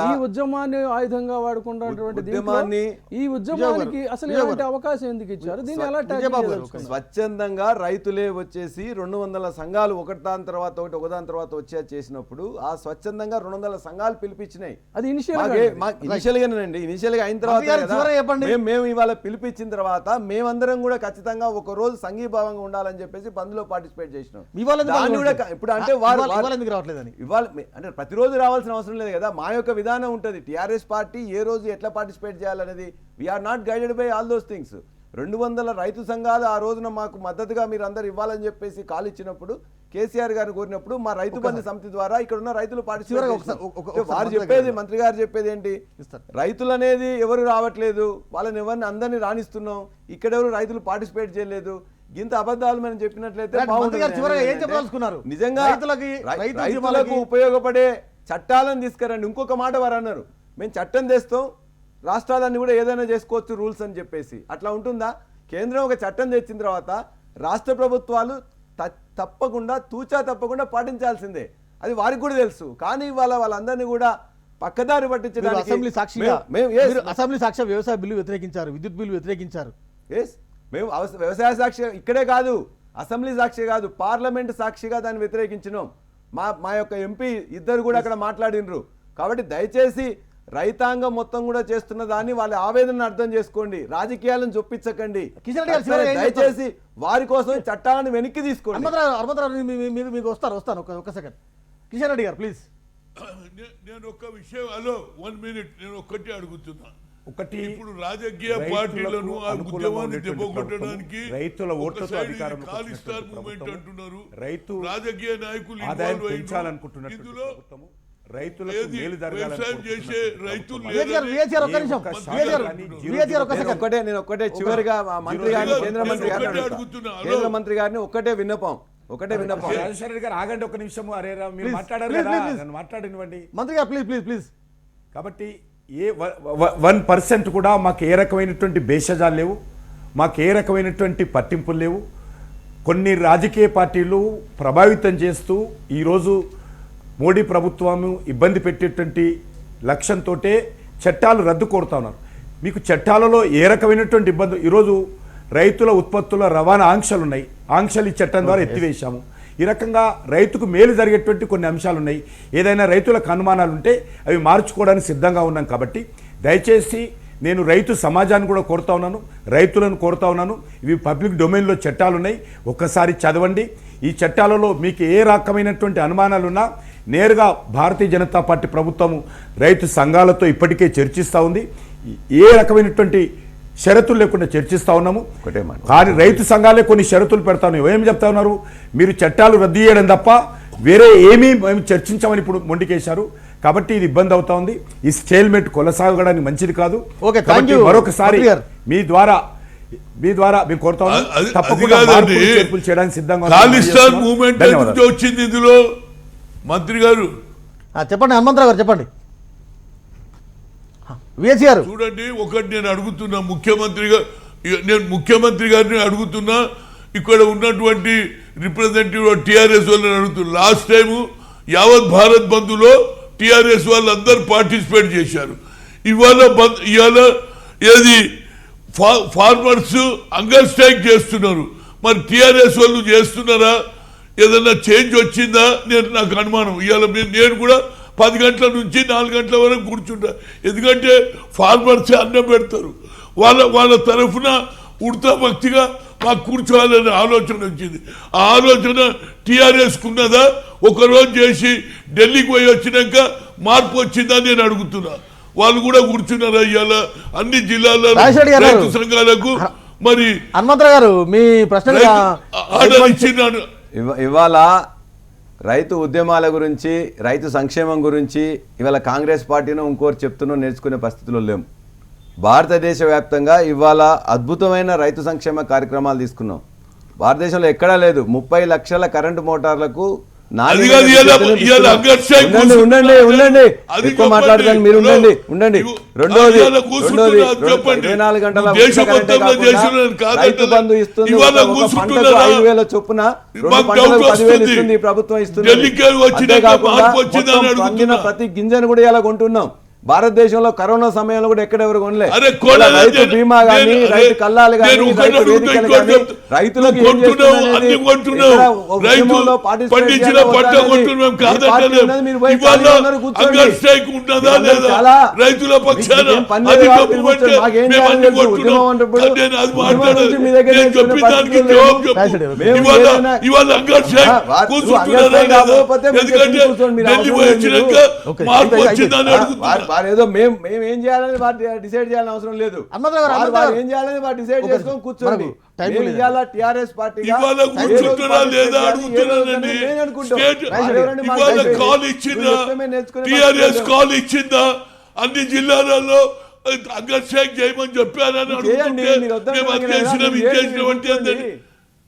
ఈ ఉద్యమాన్ని ఆయుధంగా వాడకుండా చేస్తున్నటువంటి ఉద్యమాన్ని ఈ ఉద్యమానికి అసలు ఎలాంటి అవకాశం ఎందుకు ఇచ్చారు? దీన్ని ఎలా ట్యాకిల్ చేయదలుచుకున్నారు? స్వచ్ఛందంగా రైతులే వచ్చేసి 200 సంఘాలు ఒకదాని తర్వాత ఒకదాని తర్వాత వచ్చే చేసినప్పుడు ఆ స్వచ్ఛందంగా 200 సంఘాలు పిలిపించినాయి. అది ఇనిషియల్ ఇనిషియల్ గా అయిన తర్వాత గారు కదా, చివరగా చెప్పండి. మేము ఇవాళ పిలిపించిన తర్వాత మేమందరం కూడా ఖచ్చితంగా ఒక రోజు సంఘీభావంగా ఉండాలని చెప్పేసి బంద్లో పార్టిసిపేట్ చేసినాం. ఇవాళ ఎందుకు దాన్ని కూడా ఇప్పుడు అంటే వారు ఇవాళ ఎందుకు రావట్లేదని ఇవాళ అంటే ప్రతిరోజు రావాల్సిన అవసరం లేదు కదా. మా యొక్క విధానం ఉంటుంది. టీఆర్ఎస్ పార్టీ ఏ రోజు ఎట్లా పార్టిసిపేట్ చేయాలనేది we are not guided by all those things. 200 రైతు సంఘాలు ఆ రోజున మాకు మద్దతుగా మీరు అందరు ఇవ్వాలని చెప్పేసి కాల్ ఇచ్చినప్పుడు, కేసీఆర్ గారు కోరినప్పుడు మా రైతు బంధు సమితి ద్వారా ఇక్కడ ఉన్న రైతులు పార్టిసిపేట్ వారు చెప్పేది, మంత్రి గారు చెప్పేది ఏంటి, రైతులు అనేది ఎవరు రావట్లేదు, వాళ్ళని ఎవరిని అందరినీ రాణిస్తున్నాం, ఇక్కడెవరు రైతులు పార్టిసిపేట్ చేయలేదు, ఇంత అబద్ధాలు మనం చెప్పినట్లయితే నిజంగా రైతులకు ఉపయోగపడే చట్టాలను తీసుకురండి. ఇంకొక మాట వారు అన్నారు, మేము చట్టం తెస్తాం, రాష్ట్రాలన్నీ కూడా ఏదైనా చేసుకోవచ్చు రూల్స్ అని చెప్పేసి. అట్లా ఉంటుందా? కేంద్రం ఒక చట్టం తెచ్చిన తర్వాత రాష్ట్ర ప్రభుత్వాలు తప్పకుండా తప్పకుండా పాటించాల్సిందే. అది వారికి కూడా తెలుసు. కానీ వాళ్ళందరినీ కూడా పక్కదారి పట్టించడానికి అసెంబ్లీ సాక్షి వ్యవసాయ బిల్లు వ్యతిరేకించారు, విద్యుత్ బిల్లు వ్యతిరేకించారు. మేము వ్యవసాయ సాక్షి ఇక్కడే కాదు, అసెంబ్లీ సాక్షి కాదు, పార్లమెంట్ సాక్షిగా దాన్ని వ్యతిరేకించినాం. మా యొక్క ఎంపీ ఇద్దరు కూడా అక్కడ మాట్లాడినరు. కాబట్టి దయచేసి రైతాంగం మొత్తం కూడా చేస్తున్న దాన్ని వాళ్ళ ఆవేదనను అర్థం చేసుకోండి, రాజకీయాలను చొప్పించకండి. దయచేసి వారి కోసం చట్టాలను వెనక్కి తీసుకోండి. మీకు వస్తాను ఒక సెకండ్. కిషన్ రెడ్డి గారు ప్లీజ్. నేను ఒక విషయం, హలో 1 minute, నేను ఒక్కటే అడుగుతున్నా. ఇప్పుడు రాజకీయ రైతులకు పార్టీలను ఆ ఉద్యమాన్ని అనుకూలంగా దెబ్బకొట్టడానికి రైతుల ఓట్లతో అధికారంలోకి ఖాళీస్టార్ వచ్చినటువంటి మూవ్మెంట్ ప్రభుత్వం, అంటున్నారు, రైతు రాజకీయ నాయకులు ఆదాయం involve అయ్యారు. పెంచాలనుకుంటున్నటువంటి ఇందులో ప్రభుత్వము, రైతులకు ఏది మేలు వ్యవసాయం చేసే రైతులు నేను ఒక్కటే చివరిగా మంత్రి గారిని, కేంద్ర మంత్రి గారిని ఒక్కటే విన్నపం. రాజశేఖర రెడ్డి గారు ఆగండి ఒక నిమిషం. అరే రా, మీరు మాట్లాడారు కదా, నన్ను మాట్లాడినివ్వండి. మంత్రి గారు ప్లీజ్ ప్లీజ్. కాబట్టి 1% కూడా మాకు ఏ రకమైనటువంటి భేషజాలు లేవు, మాకు ఏ రకమైనటువంటి పట్టింపులు లేవు. కొన్ని రాజకీయ పార్టీలు ప్రభావితం చేస్తూ ఈరోజు మోడీ ప్రభుత్వం ఇబ్బంది పెట్టేటువంటి లక్ష్యంతో చట్టాలు రద్దు కోరుతా ఉన్నారు. మీకు చట్టాలలో ఏ రకమైనటువంటి ఇబ్బంది, ఈరోజు రైతుల ఉత్పత్తుల రవాణా ఆంక్షలు ఉన్నాయి, ఆంక్షలు ఈ చట్టం ద్వారా ఎత్తివేశాము. ఈ రకంగా రైతుకు మేలు జరిగేటువంటి కొన్ని అంశాలు ఉన్నాయి. ఏదైనా రైతులకు అనుమానాలు ఉంటే అవి మార్చుకోవడానికి సిద్ధంగా ఉన్నాం. కాబట్టి దయచేసి నేను రైతు సమాజాన్ని కూడా కోరుతా ఉన్నాను, రైతులను కోరుతా ఉన్నాను, ఇవి పబ్లిక్ డొమైన్లో చట్టాలు ఉన్నాయి, ఒక్కసారి చదవండి. ఈ చట్టాలలో మీకు ఏ రకమైనటువంటి అనుమానాలున్నా నేరుగా భారతీయ జనతా పార్టీ ప్రభుత్వము రైతు సంఘాలతో ఇప్పటికే చర్చిస్తూ ఉంది. ఏ రకమైనటువంటి షరతులు లేకుండా చర్చిస్తూ ఉన్నాము. కానీ రైతు సంఘాలే కొన్ని షరతులు పెడతా ఉన్నాయి. ఏం చెప్తా ఉన్నారు, మీరు చట్టాలు రద్దు చేయడం తప్ప వేరే ఏమీ మేము చర్చించామని ఇప్పుడు మొండికేశారు. కాబట్టి ఇది ఇబ్బంది అవుతా ఉంది. ఈ స్టేల్మెంట్ కొనసాగడానికి మంచిది కాదు. మరొకసారి మీ ద్వారా మేము కోరుతా ఉన్నాం, తప్పకుండా మార్పులు చేయడానికి సిద్ధంగా వచ్చింది. ఇందులో మంత్రి గారు చెప్పండి, హనుమంతరావు గారు చెప్పండి. చూడండి, ఒకటి నేను అడుగుతున్నా నేను ముఖ్యమంత్రి గారిని అడుగుతున్నా, ఇక్కడ ఉన్నటువంటి రిప్రజెంటేటివ్ టీఆర్ఎస్ వాళ్ళని అడుగుతున్నా. లాస్ట్ టైము యావత్ భారత్ బంద్లో టీఆర్ఎస్ వాళ్ళు అందరు పార్టిసిపేట్ చేశారు. ఇవాళ ఏది ఫార్మర్స్ హంగర్ స్ట్రైక్ చేస్తున్నారు. మరి టీఆర్ఎస్ వాళ్ళు చేస్తున్నారా? ఏదన్నా చేంజ్ వచ్చిందా? నాకు అనుమానం. ఇవాళ నేను కూడా 10 గంటల నుంచి 4 గంటల వరకు కూర్చుంటా. ఎందుకంటే ఫార్మర్స్ అన్నం పెడతారు. వాళ్ళ తరఫున ఉడతా భక్తిగా మాకు కూర్చోవాలనే ఆలోచన వచ్చింది. ఆ ఆలోచన టీఆర్ఎస్కు ఉన్నదా? ఒకరోజు చేసి ఢిల్లీకి పోయి వచ్చినాక మార్పు వచ్చిందా నేను అడుగుతున్నా. వాళ్ళు కూడా కూర్చున్నారా ఇవాళ అన్ని జిల్లాల్లో రైతు సంఘాలకు? మరి హనుమంతరావు గారు మీ ప్రశ్న ఆర్డర్ ఇచ్చినాను. ఇవాళ రైతు ఉద్యమాల గురించి, రైతు సంక్షేమం గురించి ఇవాళ కాంగ్రెస్ పార్టీను ఇంకోరు చెప్తున్నా నేర్చుకునే పరిస్థితుల్లో లేము. భారతదేశ వ్యాప్తంగా ఇవాళ అద్భుతమైన రైతు సంక్షేమ కార్యక్రమాలు తీసుకున్నాం. భారతదేశంలో ఎక్కడా లేదు. 30 లక్షల కరెంటు మోటార్లకు ఉండండి ఎక్కువ మాట్లాడతాను, మీరు ఉండండి. రెండోది 24 గంటల రైతు బంధు ఇస్తుంది. పంటకు 5,000 చొప్పున 2 పంటలకు 10,000 ఇస్తుంది ప్రభుత్వం ఇస్తుంది. అంతేకాకుండా పండిన ప్రతి గింజను కూడా ఇలా కొంటున్నాం. భారతదేశంలో కరోనా సమయంలో కూడా ఎక్కడెవరు కొనలే. అరే కొనలేదు. రైతు బీమా కానీ, నేను- రైతు కల్లాలు కానీ, నేను ఒకటి రైతు అడుగుతా, వేదికలు ఇంకోటి కానీ, చెప్తా. రైతులకు నువ్వు ఏం కొంటున్నావు, చేస్తున్నారు అన్ని అనేది కొంటున్నావు. ఇక్కడ ఒక రైతు ఉద్యమంలో participate పండించిన చేయాలి పంట వద్దా కొంటున్నాం అనేది మీ కాదంటే పార్టీ ఉన్నది, మీరు పోయి ఇవాళ ఖాళీగా ఉన్నారు, కూర్చోండి. అంగర్ స్ట్రైక్ ఉంటుందా మీరు లేదా చాలా రైతుల పక్షాన మీకేం పని అది లేదు, తప్పు మీరు అంటే కూర్చోండి. మాకేం మేము చేయాలో అన్ని తెలుసు. కొంటున్నాం. ఉద్యమం అంటప్పుడు అంటే నేను అది ఉద్యమం మాట్లాడాను. నుంచి మీ దగ్గర నేను నేర్చుకునే చెప్పిన దానికి పరిస్థితులు జవాబు లేవు. చెప్పు. మేము ఇవాళ ఏదైనా- ఇవాళ అంగర్ స్ట్రైక్ అంగర్ కూర్చుంటున్నారా స్ట్రైక్ లేదా? కాకపోతే మీరు ఎందుకంటే కూర్చోండి, మీరు ఢిల్లీ అవసరం లేదు వచ్చినాక ఓకే. మార్పు అయితే- వచ్చిందని అడుగుతున్నారు. వారు ఏదో మేము ఏం చేయాలని వారు డిసైడ్ చేయాలని అవసరం లేదు. హనుమంతరావు గారు, వారు హనుమంతరావు ఏం చేయాలని వారు డిసైడ్ ఓకే. చేసుకొని కూర్చోండి. మనకు టైం మేము లేదు. ఇవాళ టీఆర్ఎస్ పార్టీగా ఇవాళ ఏ రోజు కూర్చుంటున్నా participate లేదా చేయాలి, ఏ రోజు అడుగుతున్నానండి. నేను అనుకుంటాం. స్టేట్ వారు ఎవరండి మాకు ఇవాళ చెప్పేది? కాల్ మీరు ఇచ్చిందా? చెప్తే మేము నేర్చుకునే టిఆర్ఎస్ పరిస్థితి లేదు. కాల్ ఇచ్చిందా? అన్ని జిల్లాలలో అంగర్ స్ట్రైక్ చేయమని చెప్పారని చేయండి, అడుగుతుంటే మీరు వద్దని మేము అది అనగానే చేసినాం, మీరు ఇది చేయండి, చేసినాం అంటే కూర్చోండి. ఏంటండి?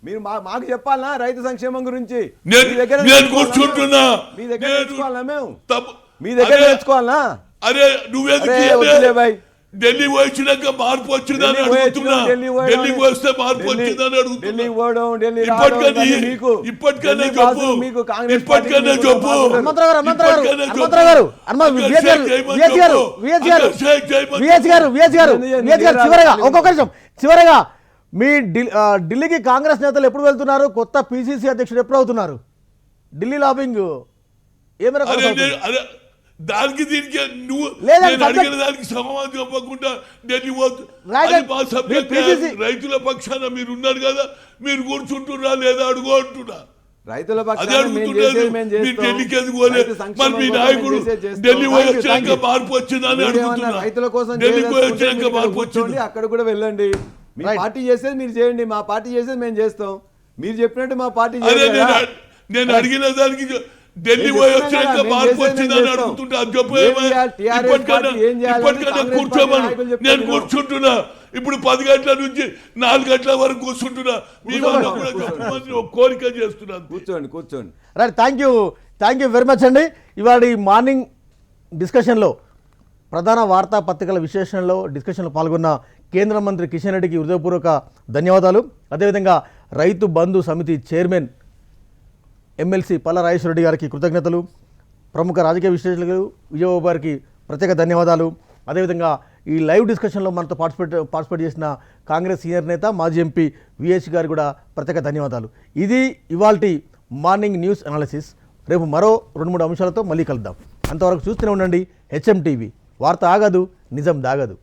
మీరు మాకు చెప్పాలనా రైతు సంక్షేమం గురించి? నేను- మీ దగ్గర నేను నేర్చుకోవాలా? కూర్చుంటున్నా. మీ దగ్గర నేను- నేర్చుకోవాలా మేము? తప్పు- మీ దగ్గర అరే- నేర్చుకోవాలా? అరే నువ్వేందుకు అరే, ఇయ్యలే? వద్దులే భయ్. ఢిల్లీ వచ్చినాక మార్పు వచ్చిందని ఢిల్లీ పోయి అడుగుతున్నా. వచ్చినాం, ఢిల్లీ పోయి ఢిల్లీకి రావడం. వస్తే మార్పు ఢిల్లీ- వచ్చిందని అడుగుతున్నా. ఢిల్లీ పోవడం, ఢిల్లీ ఇప్పటికన్నా రావడం కానీ మీకు ఇప్పటికన్నా ఢిల్లీ చెప్పు. బాసులు మీకు కాంగ్రెస్ ఇప్పటికన్నా పార్టీకి చెప్పు. మీకు హనుమంతరావు గారు, హనుమంతరావు గారు, ఇప్పటికన్నా హనుమంతరావు గారు, అంగర్ విఎస్ గారు, స్ట్రైక్ చేయమని విఎస్ గారు, చెప్పు. విఎస్ గారు, అంగర్ స్ట్రైక్ చేయమని విఎస్ గారు, విఎస్ గారు, ఎందుకు విఎస్ గారు, ఎందుకు చివరగా రాలేదు? ఒక్కొక్క నిమిషం, చివరగా మీ ఢిల్లీకి కాంగ్రెస్ నేతలు ఎప్పుడు వెళ్తున్నారు? కొత్త పిసిసి అధ్యక్షుడు ఎప్పుడు అవుతున్నారు? ఢిల్లీ లాబింగ్ ఏ మేరకు అరే కొనసాగుతుంది? నేను- అరే దానికి దీనికి నువ్వు లేదండి, నేను సబ్జెక్ట్- అడిగిన దానికి సమాధానం చెప్పకుండా ఢిల్లీ పోతు రైట్ అది మా సబ్జెక్ట్ మీ PCC రైతుల పక్షాన మీరు ఉన్నారు కదా, మీరు కూర్చుంటున్నా లేదా అడుగు అంటున్నా. రైతుల అదే పక్షాన మేము అడుగుతున్నారు. చేసేది మేము మీరు చేస్తాం. ఢిల్లీకి ఎందుకు పోలేదు? రైతు సంక్షేమం మరి మీ కోసం నాయకుడు మేము చేసేది చేస్తాం. ఢిల్లీ పోయి Thank you, వచ్చాక thank you. మార్పు వచ్చిందని మీరు ఏమన్నా అడుగుతున్నా. రైతుల కోసం ఢిల్లీకి పోయి చేయదలుచుకుంటే వచ్చాక మీరు మార్పు కూర్చోండి, వచ్చింది. అక్కడ కూడా వెళ్ళండి. మీ Right. పార్టీ చేసేది మీరు చేయండి, మా పార్టీ చేసేది మేము చేస్తాం. మీరు చెప్పినట్టు మా పార్టీ అదే చేయదు కదా. నేను అడిగిన దానికి ఢిల్లీ నేను పోయి చెప్తున్నా వచ్చాక కదా, మేము మార్పు చేసేది వచ్చిందని మేము చేస్తాం. అడుగుతుంటే అది చెప్పు ఏం ఏమై? చేయాలి? TRS ఇప్పటికన్నా పార్టీ ఏం చేయాలని ఇప్పటికన్నా కాంగ్రెస్ కూర్చోమను. పార్టీ నాయకులు చెప్తే నేను విను. కూర్చుంటున్నా. ఇప్పుడు 10 గంటల నుంచి 4 గంటల వరకు కూర్చుంటున్నా. మీ వల్ల కూడా కూర్చోండి. చెప్పమని ఒక కోరిక చేస్తున్నాను. కూర్చోండి. Right, thank you very much అండి. ఇవాళ ఈ మార్నింగ్ డిస్కషన్లో ప్రధాన వార్తాపత్రికల విశ్లేషణలో డిస్కషన్లో పాల్గొన్న కేంద్ర మంత్రి కిషన్ రెడ్డికి హృదయపూర్వక ధన్యవాదాలు. అదేవిధంగా రైతు బంధు సమితి చైర్మన్ ఎమ్మెల్సీ పల్ల రాజేశ్వరరెడ్డి గారికి కృతజ్ఞతలు. ప్రముఖ రాజకీయ విశ్లేషకులు విజయబాబు గారికి ప్రత్యేక ధన్యవాదాలు. అదేవిధంగా ఈ లైవ్ డిస్కషన్లో మనతో పార్టిసిపేట్ చేసిన కాంగ్రెస్ సీనియర్ నేత మాజీ ఎంపీ విహెచ్ గారు కూడా ప్రత్యేక ధన్యవాదాలు. ఇది ఇవాల్టి మార్నింగ్ న్యూస్ అనాలిసిస్. రేపు మరో 2-3 అంశాలతో మళ్ళీ కలుద్దాం. అంతవరకు చూస్తూనే ఉండండి HM టీవీ. వార్త ఆగదు, నిజం దాగదు.